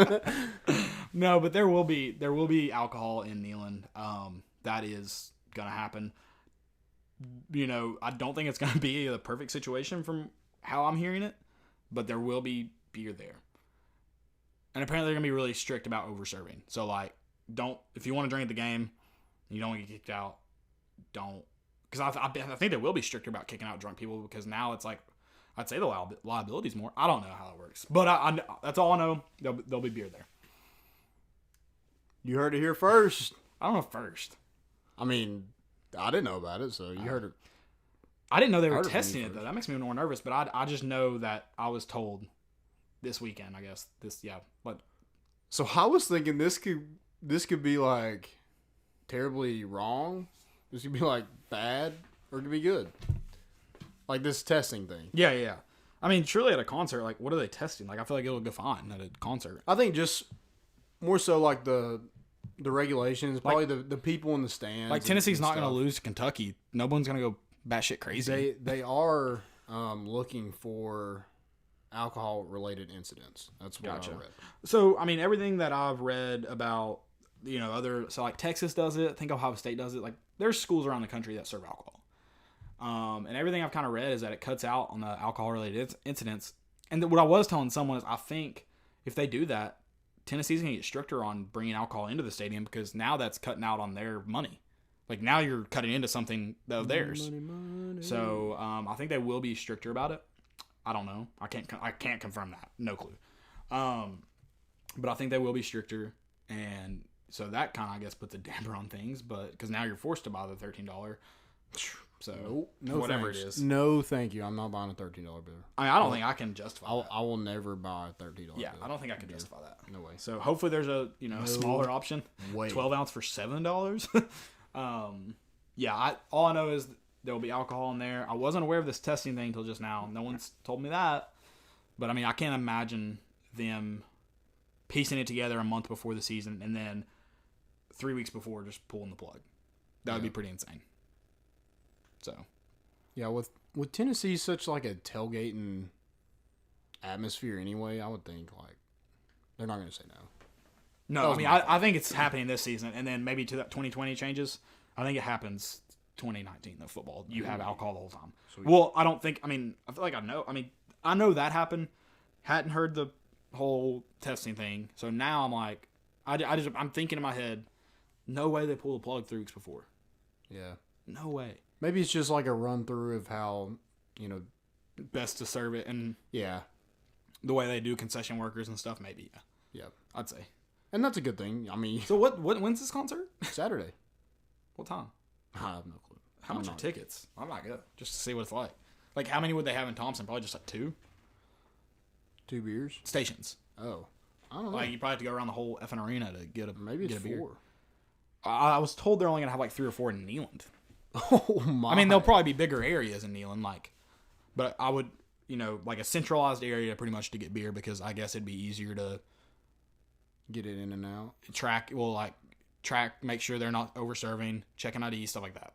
S1: no, but there will be alcohol in Neyland. That is gonna happen. You know, I don't think it's gonna be the perfect situation from how I'm hearing it, but there will be beer there. And apparently they're gonna be really strict about over serving. So like, if you want to drink at the game, and you don't want to get kicked out, don't. Because I think they will be stricter about kicking out drunk people because now it's like, I'd say the liability's more. I don't know how that works, but I that's all I know. There'll be beer there.
S2: You heard it here first.
S1: I don't know first.
S2: I mean, I didn't know about it, so you heard it.
S1: I didn't know they were
S2: Heard it from
S1: testing
S2: you
S1: it though.
S2: first.
S1: That makes me more nervous. But I just know that I was told this weekend. I guess But
S2: So I was thinking this could be like terribly wrong. This could be like bad, or it could be good. Like this testing thing.
S1: yeah. I mean, surely at a concert, like, what are they testing? Like, I feel like it'll go fine at a concert.
S2: I think just more so like the regulations, probably the people in the stands.
S1: Like Tennessee's
S2: and
S1: not going to
S2: stuff.
S1: lose to Kentucky. No one's going to go batshit crazy.
S2: They are looking for alcohol related incidents. That's what
S1: Gotcha.
S2: I read.
S1: So, I mean, everything that I've read about, so like Texas does it. I think Ohio State does it. Like, there's schools around the country that serve alcohol. And everything I've kind of read is that it cuts out on the alcohol related incidents. And what I was telling someone is I think if they do that, Tennessee's going to get stricter on bringing alcohol into the stadium because now that's cutting out on their money. Like, now you're cutting into something of theirs.
S2: Money.
S1: So, I think they will be stricter about it. I don't know. I can't confirm that. No clue. But I think they will be stricter, and so that kind of, I guess, puts a damper on things. But because now you're forced to buy the $13. So
S2: Nope. No,
S1: whatever
S2: thanks.
S1: it is.
S2: No, thank you. I'm not buying a $13 beer.
S1: I mean, I don't think I can justify that.
S2: I will never buy a $13
S1: Yeah,
S2: beer.
S1: I don't think I can justify that.
S2: No way.
S1: So hopefully there's a smaller option.
S2: way.
S1: 12 ounce for $7. Yeah, all I know is there will be alcohol in there. I wasn't aware of this testing thing until just now. No one's told me that. But I mean, I can't imagine them piecing it together a month before the season and then 3 weeks before just pulling the plug. That would be pretty insane. So,
S2: Yeah, with Tennessee such like a tailgating atmosphere anyway, I would think like they're not going to say no.
S1: no, I mean, I think it's happening this season, and then maybe to that 2020 changes. I think it happens 2019, the football. You have alcohol the whole time.
S2: Sweet.
S1: Well, I don't think, I feel like I know. I know that happened. Hadn't heard the whole testing thing. So now I'm like, I'm thinking in my head, no way they pull the plug 3 weeks before.
S2: Yeah.
S1: No way.
S2: Maybe it's just like a run through of how,
S1: Best to serve it, and
S2: yeah.
S1: the way they do concession workers and stuff, maybe.
S2: Yeah.
S1: I'd say.
S2: And that's a good thing. I mean,
S1: So when's this concert?
S2: Saturday.
S1: What time?
S2: I have no clue.
S1: How much are tickets? I might go just to see what it's like. Like, how many would they have in Thompson? Probably just like 2
S2: 2 beers?
S1: stations.
S2: Oh. I don't know.
S1: Like, you probably have to go around the whole effing arena to get a
S2: Maybe it's
S1: get a beer.
S2: 4.
S1: I was told they're only gonna have like 3 or 4 in Neyland.
S2: Oh my.
S1: I mean, there'll probably be bigger areas in Neyland, but I would, like a centralized area pretty much to get beer because I guess it'd be easier to
S2: get it in and out.
S1: track, make sure they're not over serving, checking ID, stuff like that.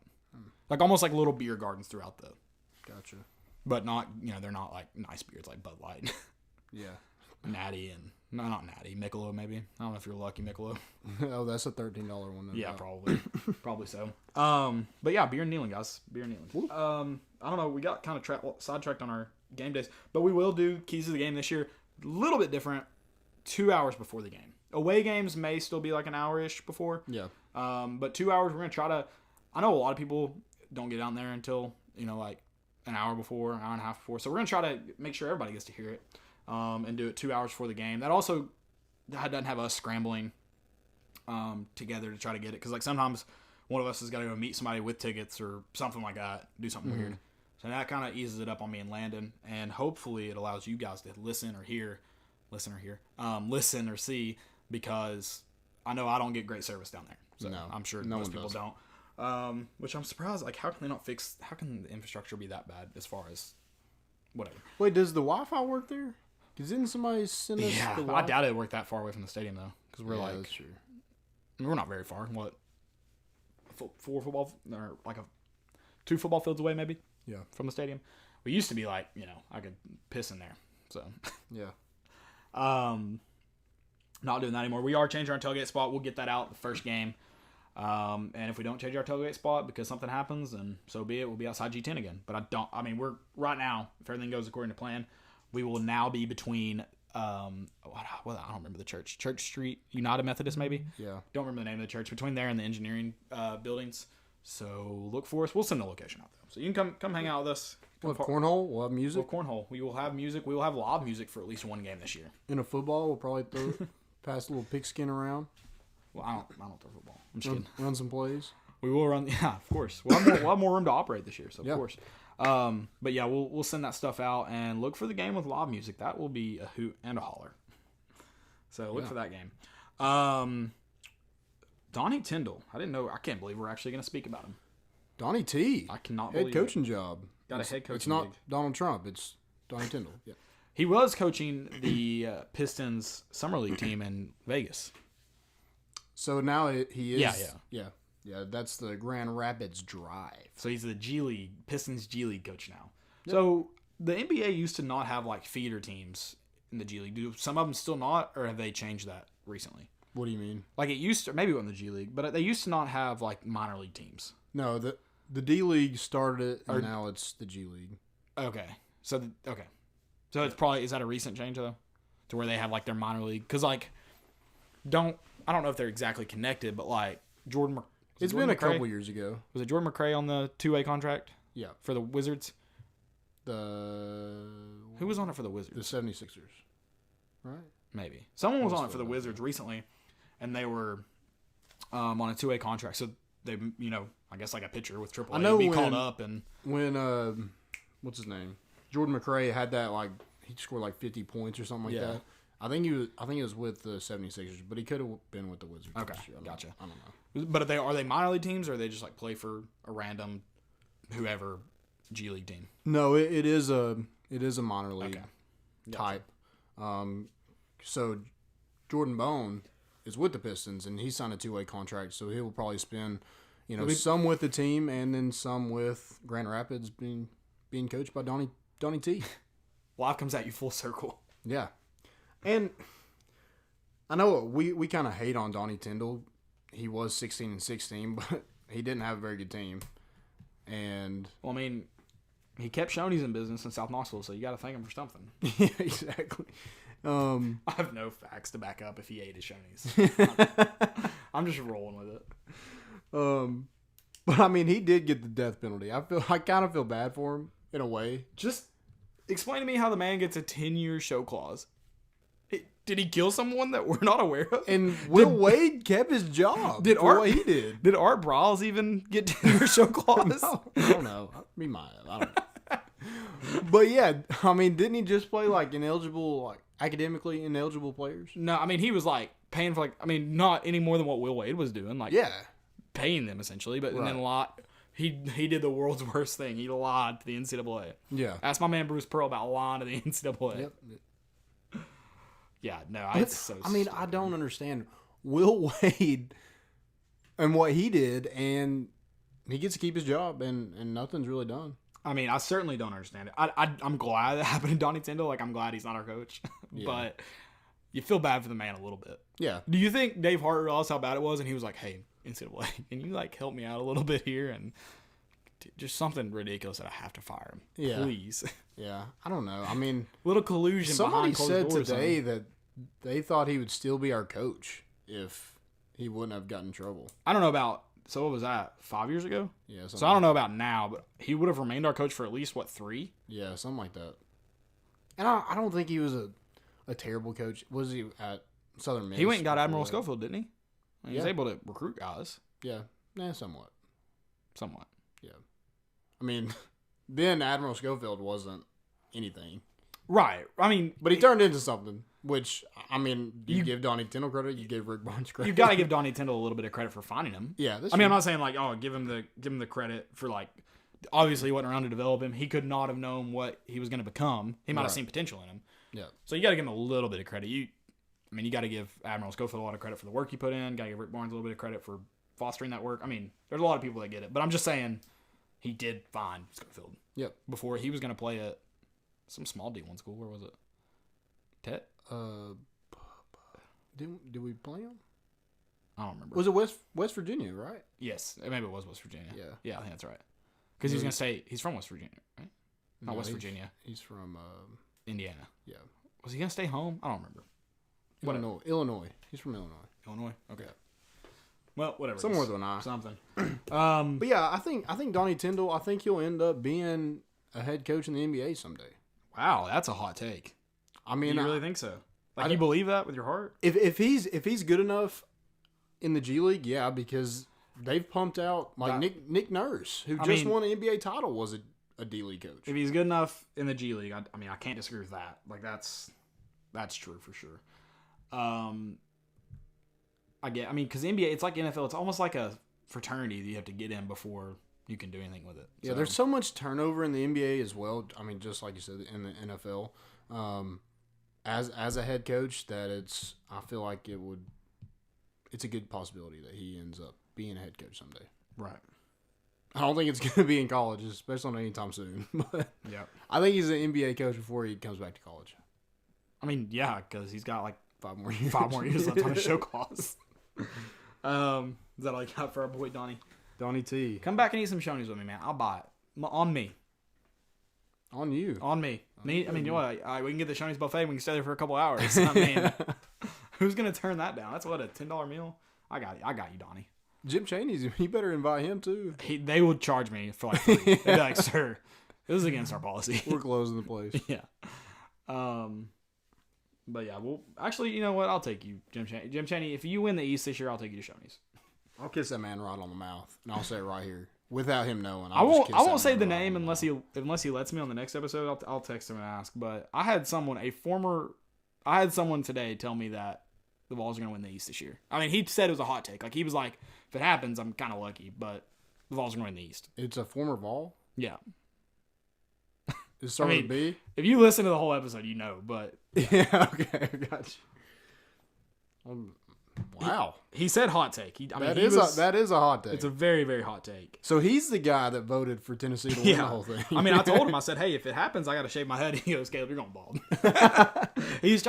S1: Like almost like little beer gardens throughout
S2: Gotcha.
S1: but not, they're not like nice beers like Bud Light,
S2: Yeah.
S1: Natty, and not Natty, Michelob maybe. I don't know if you're lucky Michelob.
S2: Oh, that's a $13 one. Then.
S1: Yeah, probably so. But yeah, beer and Neyland, guys. Beer and Neyland. I don't know. We got kind of sidetracked on our game days, but we will do keys to the game this year. A little bit different. 2 hours before the game. Away games may still be like an hour-ish before.
S2: Yeah.
S1: But 2 hours, we're gonna try to. I know a lot of people don't get down there until like an hour before, an hour and a half before. So we're gonna try to make sure everybody gets to hear it, and do it 2 hours before the game. That also doesn't have us scrambling together to try to get it. Because like sometimes one of us has got to go meet somebody with tickets or something like that, do something weird. So that kind of eases it up on me and Landon, and hopefully it allows you guys to listen or see, because I know I don't get great service down there. So
S2: No,
S1: I'm sure
S2: no
S1: most
S2: one
S1: people don't. Which I'm surprised. Like, how can the infrastructure be that bad as far as whatever?
S2: Wait, does the Wi-Fi work there? Because didn't somebody send us the Wi-Fi?
S1: I doubt it worked that far away from the stadium though, because we're like,
S2: that's true.
S1: we're not very far. What, 4 football or like 2 football fields away maybe?
S2: Yeah,
S1: from the stadium. We used to be like, I could piss in there. So
S2: yeah.
S1: Not doing that anymore. We are changing our tailgate spot. We'll get that out the first game. And if we don't change our tailgate spot because something happens, then so be it. We'll be outside G10 again. But we're right now, if everything goes according to plan, we will now be between, I don't remember the church. Church Street United Methodist, maybe?
S2: Yeah.
S1: Don't remember the name of the church. Between there and the engineering buildings. So look for us. We'll send the location out, though. So you can come hang out with us.
S2: We'll have cornhole. We'll have music.
S1: Cornhole. We will have music. We will have live music for at least one game this year.
S2: In a football, we'll probably pass a little pigskin around.
S1: Well, I don't throw football. I'm just kidding.
S2: Run some plays.
S1: We will run. Yeah, of course. We'll have more room to operate this year, so of course. But yeah, we'll send that stuff out and look for the game with live music. That will be a hoot and a holler. So look for that game. Donnie Tyndall. I can't believe we're actually going to speak about him.
S2: Donnie T.
S1: I cannot believe
S2: head coaching job.
S1: Got a head coaching
S2: It's not
S1: gig.
S2: Donald Trump. It's Donnie Tyndall. Yeah.
S1: He was coaching the Pistons Summer League team in Vegas.
S2: So now he is.
S1: Yeah.
S2: That's the Grand Rapids Drive.
S1: So he's the Pistons G League coach now. Yep. So the NBA used to not have like feeder teams in the G League. Do some of them still not, or have they changed that recently?
S2: What do you mean?
S1: Like it used to, maybe it wasn't the G League, but they used to not have like minor league teams.
S2: No, the D League started it, and now it's the G League.
S1: Okay. So it's probably, is that a recent change though, to where they have like their minor league? Because like, I don't know if they're exactly connected, but like Jordan.
S2: It's been a couple years ago.
S1: Was it Jordan McRae on the 2-way contract?
S2: Yeah.
S1: For the Wizards.
S2: Who
S1: was on it for the Wizards?
S2: The 76ers. Right?
S1: Maybe. Someone was on it for the Wizards recently, and they were on a 2-way contract. So they, I guess like a pitcher with AAA. I know be called up and
S2: when what's his name? Jordan McRae had that he scored like 50 points or something like that. I think he was with the 76ers, but he could have been with the Wizards.
S1: Okay,
S2: gotcha. I don't know.
S1: But are they minor league teams, or are they just like play for a random whoever G League team?
S2: No, it is a minor league type. So Jordan Bone is with the Pistons, and he signed a 2-way contract, so he will probably spend some with the team and then some with Grand Rapids being coached by Donnie T.
S1: Life comes at you full circle.
S2: Yeah. And I know we kind of hate on Donnie Tyndall. He was 16-16, but he didn't have a very good team. And
S1: well, I mean, he kept Shoney's in business in South Knoxville, so you got to thank him for something.
S2: Yeah, exactly. I
S1: have no facts to back up if he ate his Shoney's. I'm just rolling with it.
S2: But I mean, he did get the death penalty. I kind of feel bad for him in a way.
S1: Just explain to me how the man gets a 10-year show clause. Did he kill someone that we're not aware of?
S2: And Wade kept his job.
S1: Did
S2: Art? He did.
S1: Did Art Briles even get 10-year show clause?
S2: No, I don't know. He might have. I don't know. But yeah, I mean, didn't he just play ineligible, academically ineligible players?
S1: No, I mean he was paying for not any more than what Will Wade was doing. Paying them essentially, but and then he did the world's worst thing. He lied to the NCAA.
S2: Yeah,
S1: ask my man Bruce Pearl about lying to the NCAA.
S2: Yep.
S1: Yeah, no, it's so.
S2: I mean, I don't understand Will Wade and what he did, and he gets to keep his job, and nothing's really done.
S1: I mean, I certainly don't understand it. I'm glad that happened to Donnie Tyndall. I'm glad he's not our coach, but you feel bad for the man a little bit. Yeah. Do you think Dave Hart realized how bad it was, and he was like, "Hey, NCAA, can you help me out a little bit here?" And just something ridiculous that I have to fire him.
S2: Yeah.
S1: Please.
S2: Yeah. I don't know. I mean,
S1: little collusion behind closed doors.
S2: Somebody said today that they thought he would still be our coach if he wouldn't have gotten in trouble.
S1: I don't know about, so what was that, 5 years ago?
S2: Yeah.
S1: So I don't know about now, but he would have remained our coach for at least, 3?
S2: Yeah, something like that. And I don't think he was a terrible coach. Was he at Southern Miss.
S1: He went and got
S2: before
S1: Admiral
S2: that.
S1: Schofield, didn't he? He was able to recruit guys.
S2: Yeah, somewhat.
S1: Somewhat.
S2: Yeah. I mean, then Admiral Schofield wasn't anything.
S1: Right. I mean,
S2: But he turned into something, which, I mean, you give Donnie Tyndall credit, you give Rick Barnes credit.
S1: you got to give Donnie Tyndall a little bit of credit for finding him.
S2: Yeah,
S1: I mean, I'm not saying like, oh, give him the credit for like, obviously he wasn't around to develop him. He could not have known what he was going to become. He might have seen potential in him.
S2: Yeah.
S1: So you got to give him a little bit of credit. You got to give Admiral Schofield a lot of credit for the work he put in. Got to give Rick Barnes a little bit of credit for fostering that work. I mean, there's a lot of people that get it, but I'm just saying he did find Schofield.
S2: Yep.
S1: Before he was going to play at some small D1 school. Where was it? Tet?
S2: Did we play him?
S1: I don't remember.
S2: Was it West Virginia, right?
S1: Yes, maybe it was West Virginia.
S2: Yeah,
S1: I think that's right. Because he's gonna say he's from West Virginia, right? Not West Virginia.
S2: He's from
S1: Indiana.
S2: Yeah.
S1: Was he gonna stay home? I don't remember.
S2: Illinois. He's from Illinois.
S1: Illinois. Okay. Well, whatever.
S2: Somewhere with an I.
S1: Something.
S2: But yeah, I think Donnie Tyndall. I think he'll end up being a head coach in the NBA someday.
S1: Wow, that's a hot take.
S2: I mean,
S1: you really think so? Like, you believe that with your heart?
S2: If he's good enough in the G League, yeah, because they've pumped out like Nick Nurse, who just won an NBA title, was a D League coach.
S1: If he's good enough in the G League, I mean, I can't disagree with that. Like, that's true for sure. Because NBA, it's like NFL. It's almost like a fraternity that you have to get in before you can do anything with it.
S2: Yeah, there's so much turnover in the NBA as well. I mean, just like you said, in the NFL, as a head coach, that I feel like it's a good possibility that he ends up being a head coach someday.
S1: Right.
S2: I don't think it's going to be in college, especially not anytime soon. But
S1: yeah,
S2: I think he's an NBA coach before he comes back to college.
S1: I mean, yeah, because he's got like
S2: 5 more years.
S1: 5 more years left on his show clause. Is that all you got for our boy Donnie?
S2: Donnie T.
S1: Come back and eat some Shoney's with me, man. I'll buy it. On me.
S2: On you.
S1: On me. I mean, you know what? We can get the Shoney's buffet and we can stay there for a couple hours. I mean, who's going to turn that down? That's what, a $10 meal? I got you, Donnie.
S2: Jim Chaney's, you better invite him too.
S1: They would charge me for like 3. They'd be like, sir, this is against our policy.
S2: We're closing the place.
S1: Yeah. But yeah, well, actually, you know what? I'll take you, Jim Chaney. Jim Chaney, if you win the East this year, I'll take you to Shoney's.
S2: I'll kiss that man right on the mouth, and I'll say it right here without him knowing.
S1: I won't say the name unless he lets me on the next episode. I'll text him and ask. But I had someone today tell me that the Vols are going to win the East this year. I mean, he said it was a hot take. Like, he was like, if it happens, I'm kind of lucky, but the Vols are going to win the East.
S2: It's a former Vol?
S1: Yeah.
S2: Is it starting with B?
S1: If you listen to the whole episode, you know, but...
S2: Yeah, okay, gotcha. Wow.
S1: He said hot take.
S2: That is a hot take.
S1: It's a very, very hot take.
S2: So he's the guy that voted for Tennessee to win the whole thing.
S1: I mean, I told him, I said, hey, if it happens, I got to shave my head. He goes, Caleb, you're going bald. He was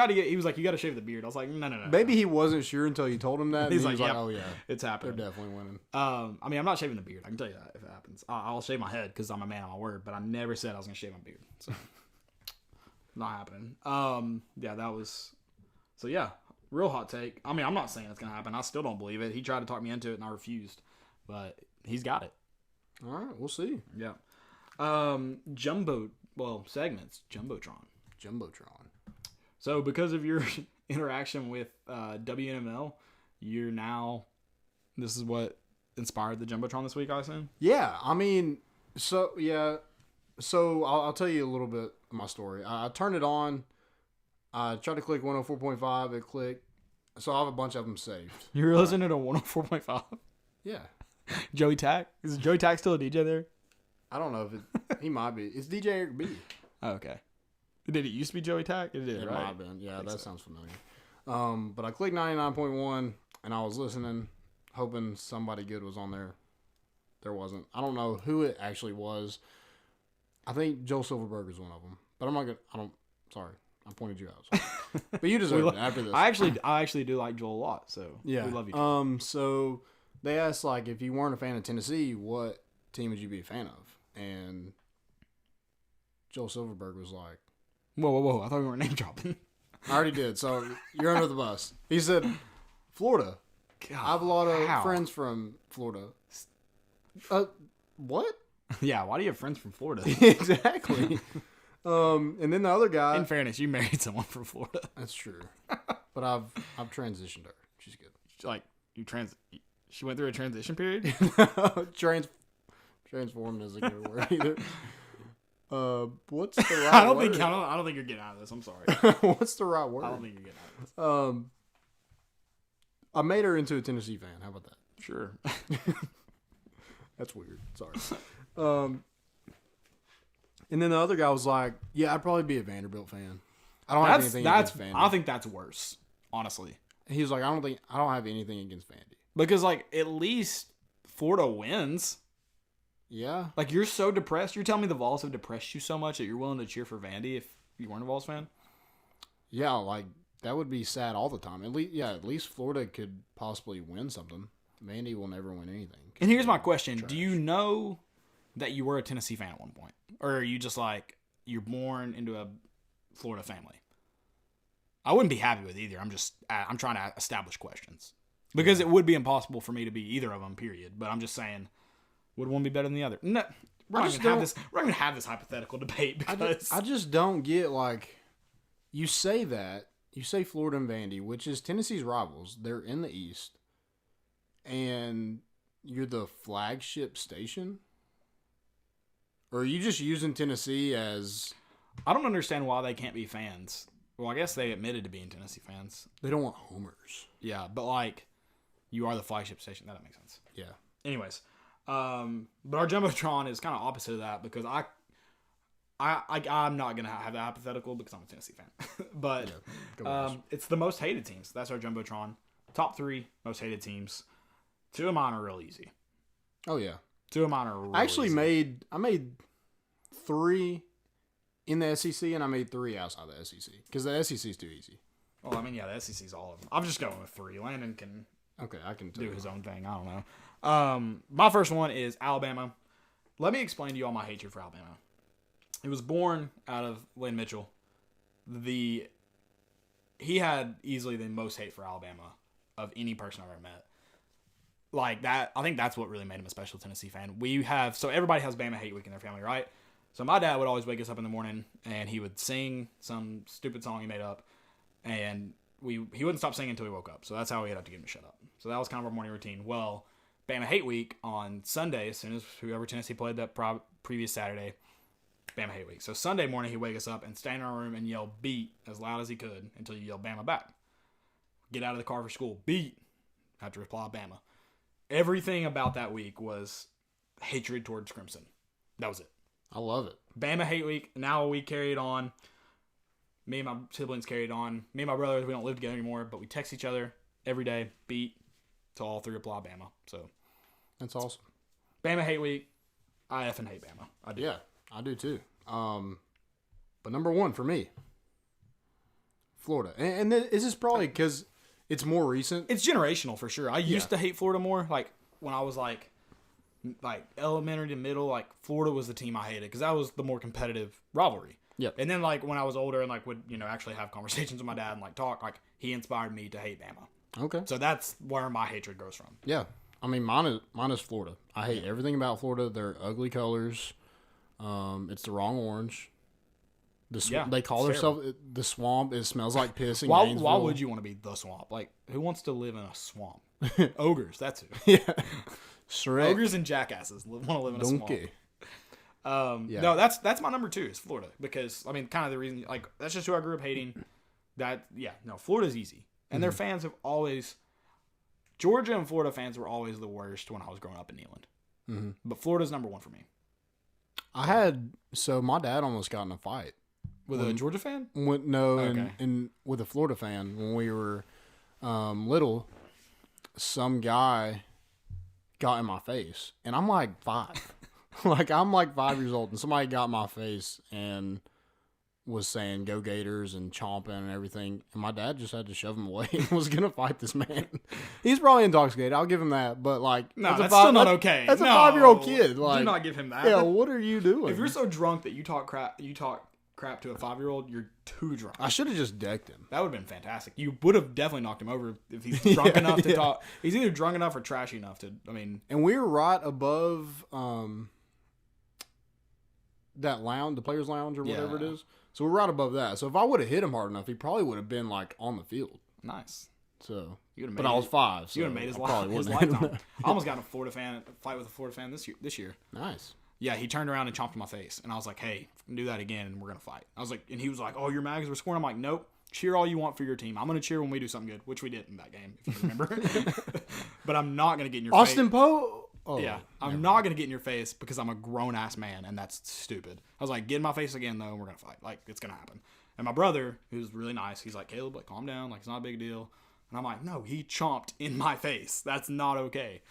S1: like, you got to shave the beard. I was like, no.
S2: Maybe he wasn't sure until you told him that.
S1: He's like,
S2: oh yeah,
S1: it's happening.
S2: They're definitely winning.
S1: I mean, I'm not shaving the beard. I can tell you that if it happens. I'll shave my head because I'm a man of my word, but I never said I was going to shave my beard. So, not happening. Yeah, that was... So, yeah. Real hot take. I mean, I'm not saying it's going to happen. I still don't believe it. He tried to talk me into it, and I refused. But he's got it.
S2: All right, we'll see.
S1: Yeah. Segments. JumboTron. So, because of your interaction with WNML, this is what inspired the JumboTron this week, I assume?
S2: Yeah, I mean, so I'll tell you a little bit of my story. I turned it on. I tried to click 104.5. It clicked. So I have a bunch of them saved.
S1: You were listening to 104.5?
S2: Yeah.
S1: Joey Tack? Is Joey Tack still a DJ there?
S2: I don't know if he might be. It's DJ Eric B.
S1: Oh, okay. Did it used to be Joey Tack? It did,
S2: it
S1: right?
S2: Might have been. Yeah, that sounds familiar. But I clicked 99.1, and I was listening, hoping somebody good was on there. There wasn't. I don't know who it actually was. I think Joel Silverberg is one of them. But I'm not going to... Sorry. I pointed you out. So. But you deserve it after this.
S1: I actually do like Joel a lot, so
S2: yeah.
S1: We love you, Joel.
S2: So they asked, like, if you weren't a fan of Tennessee, what team would you be a fan of? And Joel Silverberg was like...
S1: Whoa. I thought we were name dropping.
S2: I already did, so you're under the bus. He said, Florida. God, I have a lot of friends from Florida. What?
S1: Yeah, why do you have friends from Florida?
S2: Exactly. And then the other guy.
S1: In fairness, you married someone from Florida.
S2: That's true. But I've transitioned her. She's good.
S1: Like she went through a transition period.
S2: Transformed isn't a good word either. What's the right
S1: I don't
S2: word?
S1: think you're getting out of this. I'm sorry.
S2: What's the right word?
S1: I don't think you're getting out of this.
S2: I made her into a Tennessee fan. How about that?
S1: Sure.
S2: That's weird. Sorry. And then the other guy was like, "Yeah, I'd probably be a Vanderbilt fan. I don't have anything against Vandy."
S1: I think that's worse, honestly.
S2: He was like, "I don't have anything against Vandy
S1: because like at least Florida wins."
S2: Yeah.
S1: Like you're so depressed. You're telling me the Vols have depressed you so much that you're willing to cheer for Vandy if you weren't a Vols fan?
S2: Yeah, like that would be sad all the time. At least Florida could possibly win something. Vandy will never win anything.
S1: And here's my question: do you know that you were a Tennessee fan at one point, or are you just like you're born into a Florida family? I wouldn't be happy with either. I'm trying to establish questions because it would be impossible for me to be either of them. Period. But I'm just saying, would one be better than the other? No, we're not going to have this hypothetical debate because
S2: I just don't get like you say Florida and Vandy, which is Tennessee's rivals. They're in the East, and you're the flagship station. Or are you just using Tennessee as...
S1: I don't understand why they can't be fans. Well, I guess they admitted to being Tennessee fans.
S2: They don't want homers.
S1: Yeah, but like, you are the flagship station. That makes sense.
S2: Yeah.
S1: Anyways, but our Jumbotron is kind of opposite of that because I'm not going to have that hypothetical because I'm a Tennessee fan. But it's the most hated teams. That's our Jumbotron. Top 3 most hated teams. 2 of mine are real easy.
S2: Oh, yeah.
S1: 2 of mine are real
S2: easy. I made 3 in the SEC and I made 3 outside the SEC because the SEC is too easy.
S1: Well, I mean, yeah, the SEC's all of them. I'm just going with 3. Landon can
S2: I can
S1: do his own thing. I don't know. My first one is Alabama. Let me explain to you all my hatred for Alabama. It was born out of Lynn Mitchell. He had easily the most hate for Alabama of any person I've ever met. Like that, I think that's what really made him a special Tennessee fan. So everybody has Bama hate week in their family, right? So my dad would always wake us up in the morning and he would sing some stupid song he made up, and he wouldn't stop singing until he woke up. So that's how we had to get him to shut up. So that was kind of our morning routine. Well, Bama hate week on Sunday, as soon as whoever Tennessee played that previous Saturday, Bama hate week. So Sunday morning he'd wake us up and stay in our room and yell beat as loud as he could until you yell Bama back. Get out of the car for school, beat. Have to reply Bama. Everything about that week was hatred towards Crimson. That was it.
S2: I love it.
S1: Bama hate week. Now we carried on. Me and my siblings carried on. Me and my brothers, we don't live together anymore, but we text each other every day. Beat to all 3 apply Bama. So
S2: that's awesome.
S1: Bama hate week. I effing hate Bama. I do.
S2: Yeah, I do too. But number 1 for me, Florida. And this is probably because it's more recent.
S1: It's generational for sure. I used to hate Florida more. Like when I was like elementary to middle, like Florida was the team I hated because that was the more competitive rivalry.
S2: Yep.
S1: And then like when I was older and like would actually have conversations with my dad and like talk, like he inspired me to hate Bama.
S2: Okay.
S1: So that's where my hatred grows from.
S2: Yeah. I mean, mine is Florida. I hate everything about Florida. They're ugly colors. It's the wrong orange. They call themselves the swamp. It smells like piss in Gainesville.
S1: Why would you want to be the swamp? Like, who wants to live in a swamp? Ogres, that's who.
S2: Yeah. Shrek.
S1: Ogres and jackasses want to live in a
S2: Donkey.
S1: swamp. No, that's my number 2 is Florida because I mean, kind of the reason like that's just who I grew up hating. Florida's easy, and their fans have always. Georgia and Florida fans were always the worst when I was growing up in England. Mm-hmm. But Florida's number 1 for me.
S2: My dad almost got in a fight.
S1: With a Georgia fan?
S2: And with a Florida fan. When we were little, some guy got in my face. And I'm like 5. I'm like 5 years old. And somebody got in my face and was saying go Gators and chomping and everything. And my dad just had to shove him away and was going to fight this man. He's probably intoxicated. I'll give him that. But like,
S1: no, that's still not okay.
S2: That's a 5-year-old kid. Like,
S1: do not give him that.
S2: Yeah, what are you doing?
S1: If you're so drunk that you talk crap to a 5-year-old, you're too drunk.
S2: I should have just decked him.
S1: That would have been fantastic. You would have definitely knocked him over if he's drunk enough to talk. He's either drunk enough or trashy enough to. I mean,
S2: and we were right above that lounge, the players' lounge or whatever it
S1: Yeah.
S2: is. So we're right above that. So if I would have hit him hard enough, he probably would have been like on the field.
S1: Nice.
S2: So,
S1: You would've
S2: but
S1: made
S2: I was
S1: it-
S2: 5. So
S1: You would have made his,
S2: I probably
S1: his
S2: wouldn't have hit
S1: lifetime.
S2: him.
S1: I almost got in a fight with a Florida fan this year.
S2: Nice.
S1: Yeah, he turned around and chomped in my face, and I was like, "Hey, do that again, and we're gonna fight." I was like, and he was like, "Oh, you're mad because we're scoring." I'm like, "Nope. Cheer all you want for your team. I'm gonna cheer when we do something good," which we did in that game, if you remember. But I'm not gonna get in your
S2: Austin
S1: face.
S2: Poe. Oh,
S1: Yeah, I'm not gonna get in your face because I'm a grown ass man, and that's stupid. I was like, "Get in my face again, though, and we're gonna fight. Like, it's gonna happen." And my brother, who's really nice, he's like, "Caleb, like, calm down. Like, it's not a big deal." And I'm like, "No, he chomped in my face. That's not okay."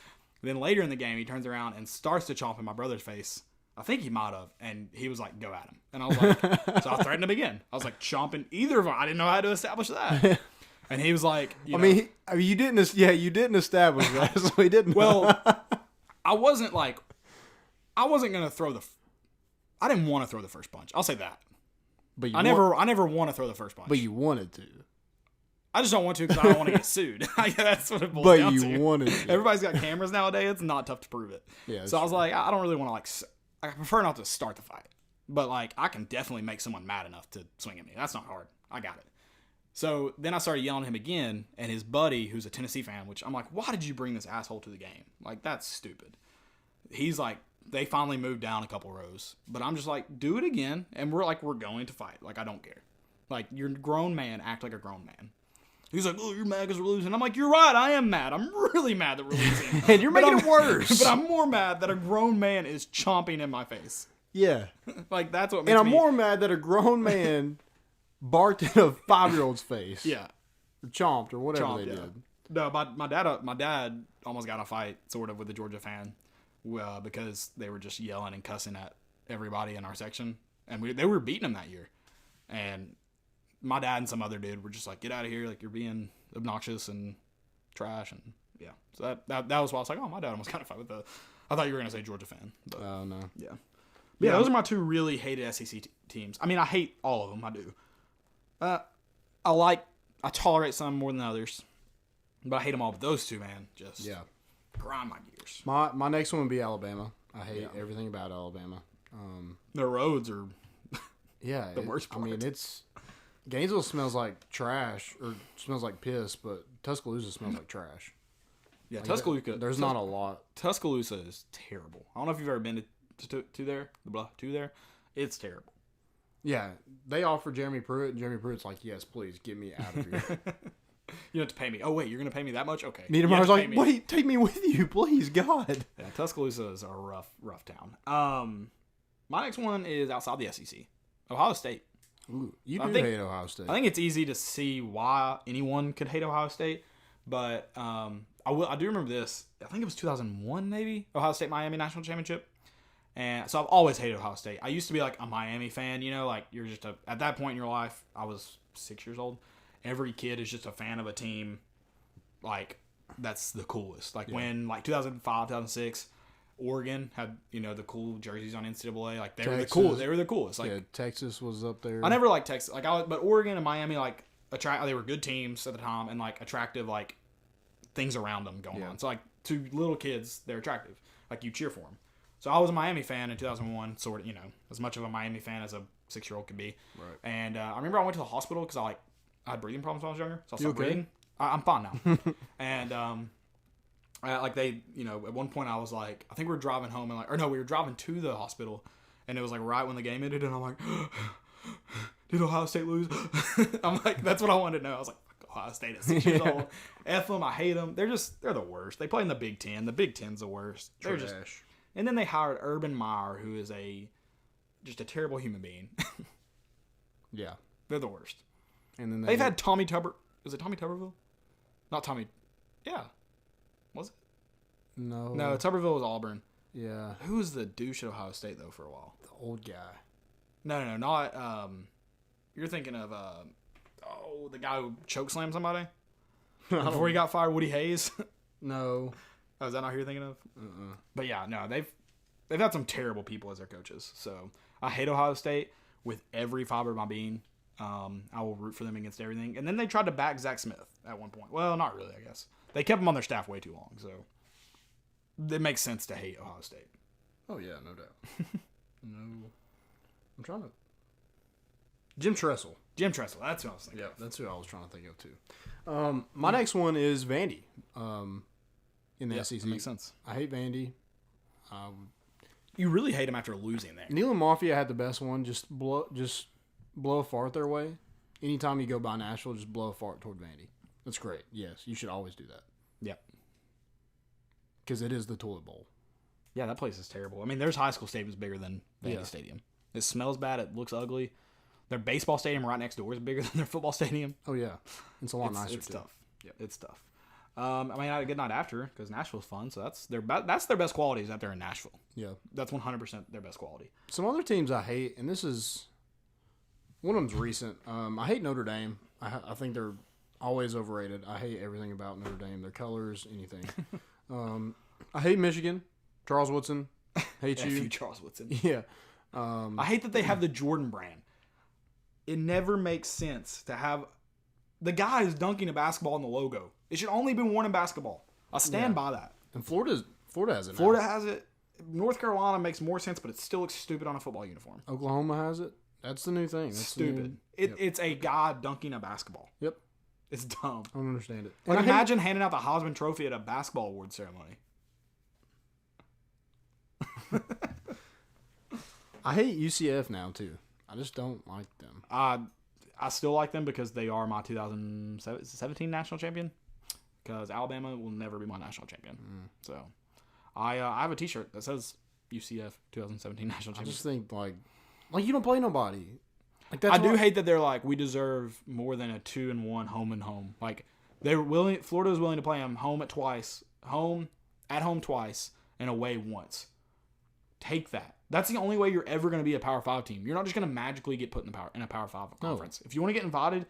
S1: Then later in the game, he turns around and starts to chomp in my brother's face. I think he might have, and he was like, "Go at him." And I was like, so I threatened him again. I was like, chomping either of them. I didn't know how to establish that. And he was like,
S2: I mean, you didn't. Yeah, you didn't establish that, so he didn't.
S1: well, I wasn't gonna throw I didn't want to throw the first punch. I'll say that.
S2: but
S1: I never want to throw the first punch.
S2: But you wanted to.
S1: I just don't want to because I don't want to get sued. That's what it boils
S2: But
S1: down
S2: you
S1: to.
S2: wanted to.
S1: Everybody's got cameras nowadays. It's not tough to prove it.
S2: Yeah.
S1: So I was like, I don't really want to I prefer not to start the fight. But like, I can definitely make someone mad enough to swing at me. That's not hard. I got it. So then I started yelling at him again, and his buddy, who's a Tennessee fan, which I'm like, why did you bring this asshole to the game? Like, that's stupid. He's like, they finally moved down a couple rows. But I'm just like, do it again, and we're going to fight. Like, I don't care. Like, you're a grown man, act like a grown man. He's like, oh, you're mad because we're losing. I'm like, you're right, I am mad. I'm really mad that we're losing.
S2: And you're making it worse.
S1: But I'm more mad that a grown man is chomping in my face.
S2: Yeah.
S1: Like, that's what makes
S2: And I'm
S1: me...
S2: more mad that a grown man barked in a 5-year-old's face.
S1: Yeah.
S2: Or chomped or whatever
S1: Chomped,
S2: they
S1: yeah.
S2: did.
S1: No, my dad almost got in a fight, sort of, with the Georgia fan because they were just yelling and cussing at everybody in our section. And they were beating him that year. And my dad and some other dude were just like, get out of here. Like, you're being obnoxious and trash. And, yeah. So that was why I was like, oh, my dad almost got in a fight with the... I thought you were going to say Georgia fan. But,
S2: Oh, no.
S1: yeah. But yeah, those are my two really hated SEC teams. I mean, I hate all of them. I do. I tolerate some more than others. But I hate them all. But those two, man, just grind my gears.
S2: My next one would be Alabama. I hate everything about Alabama.
S1: The roads are...
S2: Yeah.
S1: The worst part.
S2: I mean, Gainesville smells like trash or smells like piss, but Tuscaloosa smells like trash.
S1: Yeah,
S2: Like,
S1: Tuscaloosa.
S2: There's not a lot.
S1: Tuscaloosa is terrible. I don't know if you've ever been to there. To there. It's terrible.
S2: Yeah. They offer Jeremy Pruitt, and Jeremy Pruitt's like, yes, please, get me out of here.
S1: You don't have to pay me. Oh, wait, you're going to pay me that much? Okay.
S2: Niedermeyer's like, wait, take me with you, please, God.
S1: Yeah, Tuscaloosa is a rough town. My next one is outside the SEC. Ohio State.
S2: Ooh, you
S1: I
S2: do
S1: think-
S2: hate Ohio State.
S1: I think it's easy to see why anyone could hate Ohio State, but I do remember this. I think it was 2001, maybe Ohio State Miami national championship, and so I've always hated Ohio State. I used to be like a Miami fan, like you're just at that point in your life. I was 6 years old. Every kid is just a fan of a team, like that's the coolest. Like when 2005, 2006. Oregon had the cool jerseys on NCAA. Like they were the cool. They were the coolest. Like
S2: yeah, Texas was up there.
S1: I never liked Texas. But Oregon and Miami they were good teams at the time and like attractive like things around them going on. So like to little kids, they're attractive. Like you cheer for them. So I was a Miami fan in 2001, sort of as much of a Miami fan as a 6-year-old could be.
S2: Right.
S1: And I remember I went to the hospital because I had breathing problems when I was younger. So I stopped
S2: okay?
S1: breathing. I'm fine now. And they, at one point I was like, I think we were driving home and we were driving to the hospital and it was like right when the game ended and I'm like, did Ohio State lose? I'm like, that's what I wanted to know. I was like, fuck Ohio State at 6 years old. F them. I hate them. They're the worst. They play in the Big Ten. The Big Ten's the worst. They're
S2: Trash.
S1: just, and then they hired Urban Meyer, who is just a terrible human being.
S2: Yeah.
S1: They're the worst.
S2: And then
S1: They've had Tommy Tuber. Was it Tommy Tuberville? Not Tommy. Yeah. Was it?
S2: No.
S1: No, Tuberville was Auburn.
S2: Yeah.
S1: Who was the douche at Ohio State, though, for a while?
S2: The old guy.
S1: No, not, you're thinking of, the guy who chokeslammed somebody? Before he got fired, Woody Hayes?
S2: No.
S1: Oh, is that not who you're thinking of? But yeah, no, they've had some terrible people as their coaches. So I hate Ohio State with every fiber of my being. I will root for them against everything. And then they tried to back Zach Smith at one point. Well, not really, I guess. They kept him on their staff way too long, so it makes sense to hate Ohio State.
S2: Oh, yeah, no doubt. No I'm trying to. Jim Tressel.
S1: Jim Tressel. That's what I was thinking.
S2: Yeah, that's who I was trying to think of too. My next one is Vandy. In the SEC.
S1: That makes sense.
S2: I hate Vandy.
S1: You really hate him after losing there.
S2: Neal and Mafia had the best one. Just blow a fart their way. Anytime you go by Nashville, just blow a fart toward Vandy. That's great. Yes, you should always do that.
S1: Yep.
S2: Because it is the toilet bowl.
S1: Yeah, that place is terrible. I mean, their high school stadium is bigger than Vandy Stadium. It smells bad. It looks ugly. Their baseball stadium right next door is bigger than their football stadium.
S2: Oh, yeah. It's a lot nicer,
S1: It's
S2: too.
S1: tough. Yep. It's tough. I mean, I had a good night after because Nashville's fun. So that's their best qualities out there in Nashville.
S2: Yeah.
S1: That's 100% their best quality.
S2: Some other teams I hate, and this is one of them's recent. I hate Notre Dame. I think they're always overrated. I hate everything about Notre Dame. Their colors, anything. I hate Michigan. Charles Woodson. Hate you.
S1: Charles Woodson.
S2: Yeah.
S1: I hate that they have the Jordan brand. It never makes sense to have the guy who's dunking a basketball in the logo. It should only be worn in basketball. I'll stand by that.
S2: And Florida has it.
S1: Florida has it. North Carolina makes more sense, but it still looks stupid on a football uniform.
S2: Oklahoma has it. That's the new thing. That's
S1: stupid. It's a guy dunking a basketball.
S2: Yep.
S1: It's dumb.
S2: I don't understand it.
S1: Like, imagine handing out the Heisman Trophy at a basketball award ceremony.
S2: I hate UCF now, too. I just don't like them.
S1: I still like them because they are my 2017 national champion. Because Alabama will never be my national champion. So, I have a T-shirt that says UCF 2017 national champion.
S2: I just think, like you don't play nobody. Like
S1: I do hate that they're like, we deserve more than a 2-1 home and home. Like, Florida's willing to play them at home twice, and away once. Take that. That's the only way you're ever going to be a Power 5 team. You're not just going to magically get put in a Power 5 conference. No. If you want to get invited,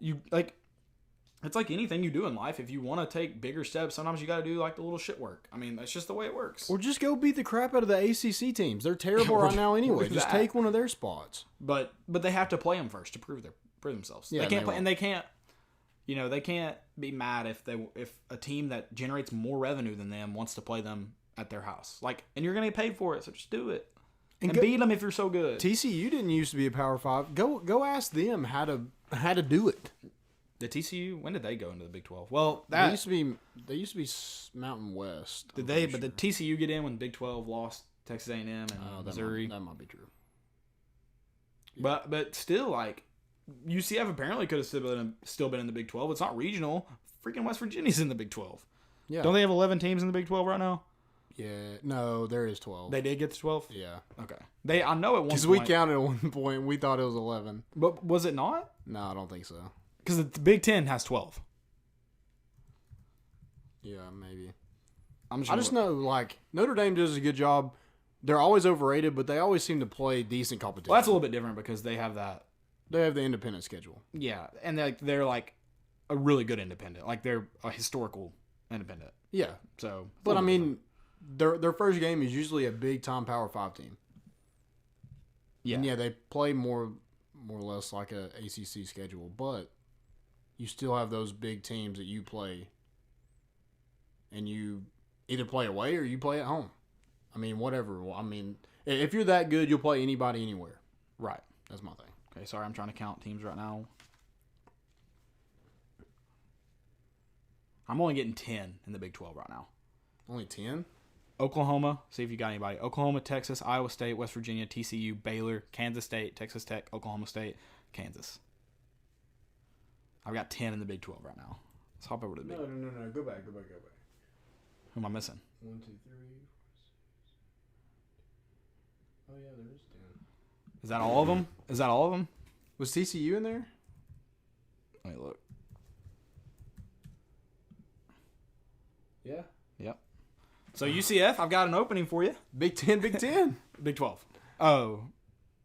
S1: it's like anything you do in life. If you want to take bigger steps, sometimes you got to do like the little shit work. I mean, that's just the way it works.
S2: Or just go beat the crap out of the ACC teams. They're terrible right now anyway. Just take one of their spots.
S1: But they have to play them first to prove themselves. Yeah, they can't play, and they can't. They can't be mad if a team that generates more revenue than them wants to play them at their house. And you're gonna get paid for it, so just do it and beat them if you're so good.
S2: TCU didn't used to be a Power 5. Go ask them how to do it.
S1: The TCU, when did they go into the Big 12? Well,
S2: they used to be Mountain West.
S1: Did they? But did TCU get in when the Big 12 lost Texas A&M and Missouri?
S2: That might be true.
S1: Yeah. But still, UCF apparently could have still been in the Big 12. It's not regional. Freaking West Virginia's in the Big 12. Yeah. Don't they have 11 teams in the Big 12 right now?
S2: Yeah. No, there is 12.
S1: They did get to 12?
S2: Yeah.
S1: Okay. I know at one point.
S2: Because we counted at one point. We thought it was 11.
S1: But was it not?
S2: No, I don't think so.
S1: Because the Big 10 has 12.
S2: Yeah, maybe.
S1: I
S2: just know, Notre Dame does a good job. They're always overrated, but they always seem to play decent competition.
S1: Well, that's a little bit different because they have that.
S2: They have the independent schedule.
S1: Yeah, and they're a really good independent. They're a historical independent.
S2: Yeah.
S1: So,
S2: but I mean, their first game is usually a big time Power 5 team. Yeah. And yeah, they play more or less like a ACC schedule, but you still have those big teams that you play, and you either play away or you play at home. I mean, whatever. I mean, if you're that good, you'll play anybody anywhere.
S1: Right.
S2: That's my thing.
S1: Okay, sorry, I'm trying to count teams right now. I'm only getting 10 in the Big 12 right now.
S2: Only 10?
S1: Oklahoma, see if you got anybody. Oklahoma, Texas, Iowa State, West Virginia, TCU, Baylor, Kansas State, Texas Tech, Oklahoma State, Kansas. I've got 10 in the Big 12 right now. Let's hop over to the Big 12.
S2: No. Go back.
S1: Who am I missing?
S2: 1, 2, 3, 4, 6. Oh, yeah, there is 10.
S1: Is that all of them?
S2: Was TCU in there?
S1: Let me look.
S2: Yeah.
S1: Yep. So UCF, I've got an opening for you.
S2: Big 10.
S1: Big 12. Oh,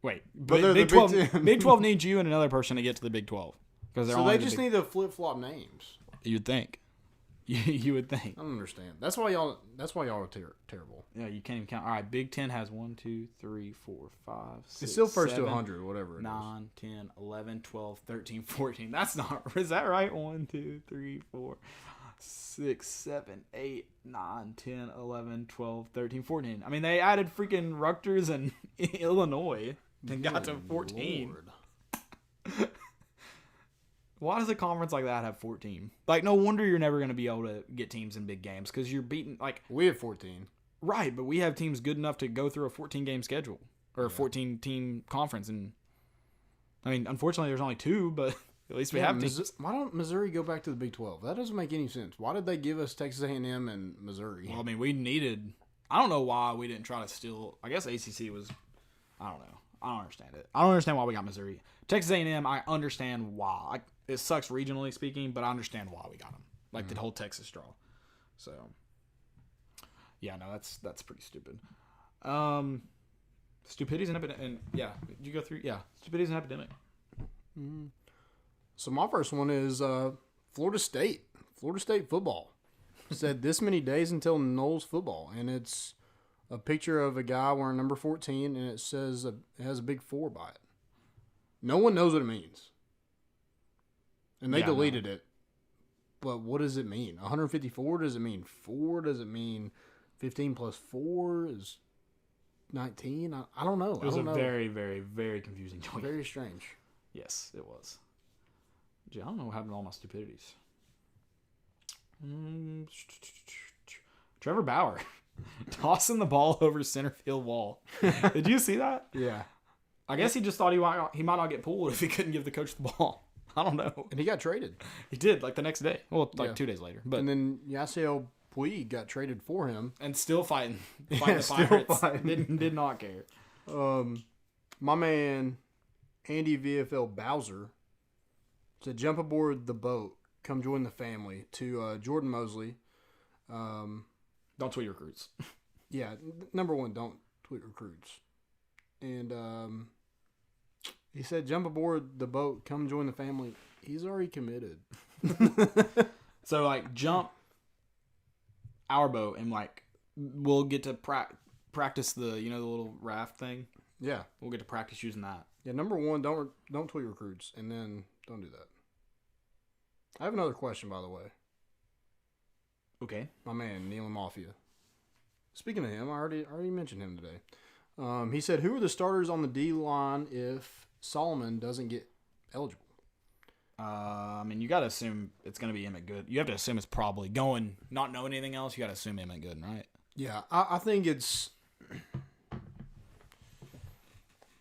S1: wait.
S2: But
S1: Big 12. Big 12 needs you and another person to get to the Big 12.
S2: So they just need to flip-flop names.
S1: You'd think. You would think.
S2: I don't understand. That's why y'all are terrible.
S1: Yeah, you can't even count. All right, Big 10 has 1, 2, 3, 4, 5, 6,
S2: it's still first
S1: 7,
S2: to 100, whatever it
S1: 9, 10, 11, 12, 13, 14. That's not. Is that right? 1, 2, 3, 4, 6, 7, 8, 9, 10, 11, 12, 13, 14. I mean, they added freaking Rutgers and Illinois. and got to 14.
S2: Lord.
S1: Why does a conference like that have 14? Like, no wonder you're never going to be able to get teams in big games because you're beating, like...
S2: We have 14.
S1: Right, but we have teams good enough to go through a 14-game schedule or a 14-team conference. And, I mean, unfortunately, there's only 2, but at least we have teams.
S2: Why don't Missouri go back to the Big 12? That doesn't make any sense. Why did they give us Texas A&M and Missouri?
S1: Well, I mean, we needed... I don't know why we didn't try to steal... I guess ACC was... I don't know. I don't understand it. I don't understand why we got Missouri. Texas A&M, I understand why. It sucks regionally speaking, but I understand why we got them. Like the whole Texas draw. So, yeah, no, that's pretty stupid. Stupidity's an epidemic. And yeah, did you go through? Yeah, Stupidity's an epidemic.
S2: So my first one is Florida State. Florida State football. Said this many days until Knowles football. And it's a picture of a guy wearing number 14, and it says it has a big 4 by it. No one knows what it means. And they deleted it. But what does it mean? 154? Does it mean 4? Does it mean 15 plus 4 is 19? I don't know.
S1: It was very, very, very confusing joint.
S2: Very strange.
S1: Yes, it was. Gee, I don't know what happened to all my stupidities. Trevor Bauer tossing the ball over center field wall. Did you see that?
S2: Yeah.
S1: I guess he just thought he might not get pulled if he couldn't give the coach the ball. I don't know.
S2: And he got traded.
S1: He did, like the next day. Well, 2 days later. But
S2: and then Yasiel Puig got traded for him.
S1: And still fighting the Pirates. Did not care.
S2: My man, Andy VFL Bowser, said jump aboard the boat. Come join the family. To Jordan Mosley.
S1: Don't tweet recruits.
S2: Yeah, number 1, don't tweet recruits. And he said, jump aboard the boat, come join the family. He's already committed.
S1: So, like, jump our boat and, like, we'll get to practice the little raft thing.
S2: Yeah.
S1: We'll get to practice using that.
S2: Yeah, number 1, don't tweet recruits, and then don't do that. I have another question, by the way.
S1: Okay.
S2: My man, Neil Mafia. Speaking of him, I already mentioned him today. He said, who are the starters on the D-line if Solomon doesn't get eligible?
S1: I mean, you got to assume it's going to be Emmett Good. You have to assume it's probably going, not knowing anything else, you got to assume Emmett Good, right?
S2: Yeah, I think it's...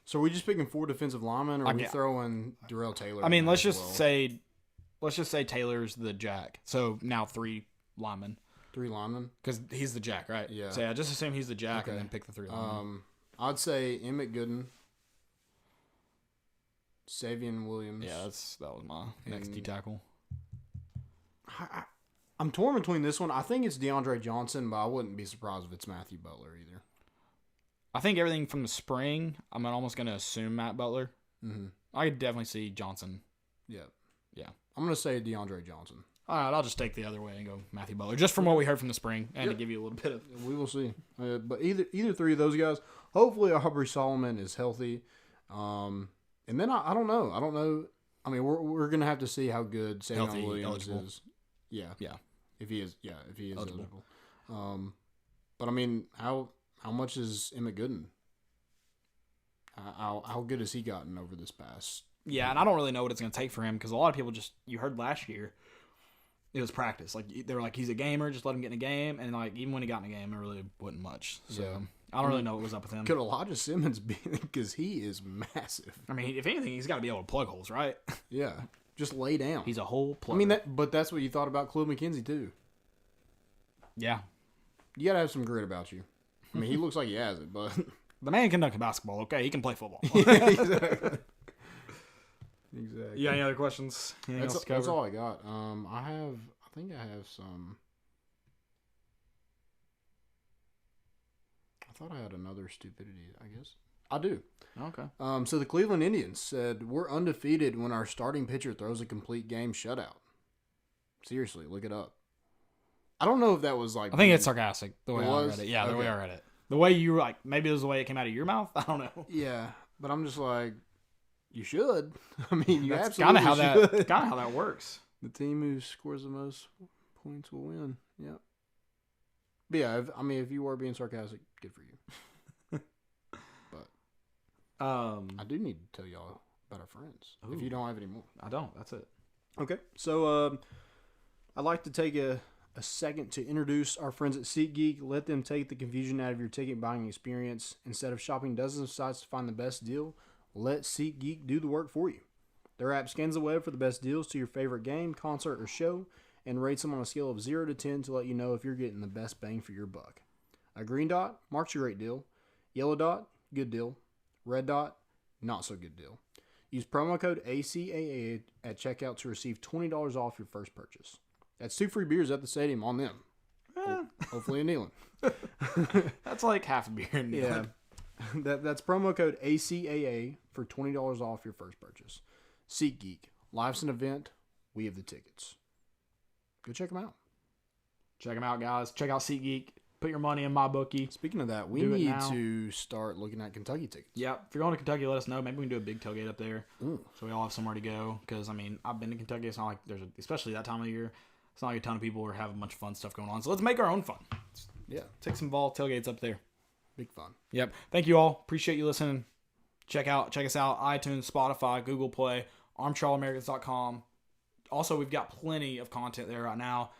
S2: So are we just picking 4 defensive linemen, or are we throwing Darrell Taylor?
S1: I mean, let's just say Taylor's the jack. So now 3 linemen.
S2: 3 linemen?
S1: Because he's the jack, right?
S2: Yeah.
S1: So yeah, just assume he's the jack and then pick the 3 linemen.
S2: I'd say Emmett Gooden, Savion Williams.
S1: Yeah, that was my next D tackle.
S2: I'm torn between this one. I think it's DeAndre Johnson, but I wouldn't be surprised if it's Matthew Butler either.
S1: I think everything from the spring, I'm almost going to assume Matt Butler.
S2: Mm-hmm.
S1: I could definitely see Johnson.
S2: Yeah.
S1: Yeah.
S2: I'm going to say DeAndre Johnson.
S1: All right, I'll just take the other way and go Matthew Butler, just from what we heard from the spring, and to give you a little bit of...
S2: We will see. But either 3 of those guys, hopefully Aubrey Solomon is healthy. And then I don't know. I mean, we're going to have to see how good Savion Williams is. Yeah.
S1: Yeah.
S2: If he is eligible. But I mean, how much is Emmett Gooden? How good has he gotten over this past?
S1: Yeah, and I don't really know what it's going to take for him because a lot of people you heard last year, it was practice. Like they were like, he's a gamer, just let him get in a game, and like even when he got in a game, it really wasn't much. So yeah. I don't really know what was up with him.
S2: Could Elijah Simmons be? Because he is massive.
S1: I mean, if anything, he's got to be able to plug holes, right?
S2: Yeah, just lay down.
S1: He's a whole plugger.
S2: I mean, but that's what you thought about Club McKenzie too.
S1: Yeah,
S2: you got to have some grit about you. I mean, he looks like he has it, but
S1: the man can dunk a basketball. Okay, he can play football.
S2: Yeah, exactly. Exactly.
S1: You got any other questions?
S2: That's all I got. I think I have some. I thought I had another stupidity, I guess. I do.
S1: Okay.
S2: So the Cleveland Indians said, we're undefeated when our starting pitcher throws a complete game shutout. Seriously, look it up. I don't know if that was like...
S1: I think it's sarcastic, the way I read it. Yeah, the way I read it. The way you were like, maybe it was the way it came out of your mouth? I don't know.
S2: Yeah, but I'm just like, you should. I mean, you
S1: That's
S2: absolutely
S1: kinda
S2: should.
S1: That's kind of how that works.
S2: The team who scores the most points will win. Yeah. But yeah, if you were being sarcastic, good for you. But I do need to tell y'all about our friends.
S1: Ooh.
S2: If you don't have any more.
S1: I don't. That's it.
S2: Okay. So I'd like to take a second to introduce our friends at SeatGeek. Let them take the confusion out of your ticket buying experience. Instead of shopping dozens of sites to find the best deal, let SeatGeek do the work for you. Their app scans the web for the best deals to your favorite game, concert, or show, and rates them on a scale of 0 to 10 to let you know if you're getting the best bang for your buck. A green dot marks a great deal. Yellow dot, good deal. Red dot, not so good deal. Use promo code ACAA at checkout to receive $20 off your first purchase. That's 2 free beers at the stadium on them. Hopefully in Neyland.
S1: That's like half a beer in Neyland.
S2: Yeah. That's promo code ACAA for $20 off your first purchase. SeatGeek. Life's an event. We have the tickets. Go check them out.
S1: Check them out, guys. Check out SeatGeek. Put your money in my bookie.
S2: Speaking of that, we need to start looking at Kentucky tickets.
S1: Yeah. If you're going to Kentucky, let us know. Maybe we can do a big tailgate up there.
S2: Ooh.
S1: So we all have somewhere to go. Because, I mean, I've been to Kentucky. It's not like especially that time of the year, it's not like a ton of people are having a bunch of fun stuff going on. So let's make our own fun.
S2: Yeah.
S1: Take some ball tailgates up there.
S2: Big fun.
S1: Yep. Thank you all. Appreciate you listening. Check us out. iTunes, Spotify, Google Play, ArmchairAmericans.com. Also, we've got plenty of content there right now.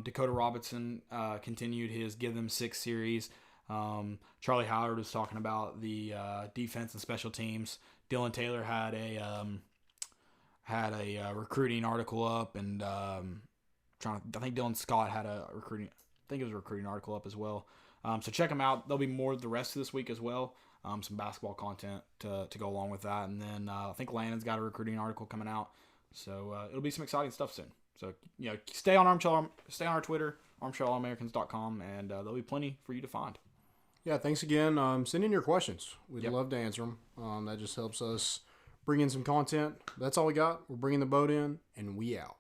S1: Dakota Robinson continued his Give Them 6 series. Charlie Howard was talking about the defense and special teams. Dylan Taylor had a recruiting article up, and I think Dylan Scott had a recruiting article up as well. So check them out. There'll be more the rest of this week as well. Some basketball content to go along with that, and then I think Landon's got a recruiting article coming out. So it'll be some exciting stuff soon. So stay on our Twitter, ArmchairAmericans.com, and there'll be plenty for you to find.
S2: Yeah, thanks again. Send in your questions. We'd love to answer them. That just helps us bring in some content. That's all we got. We're bringing the boat in, and we out.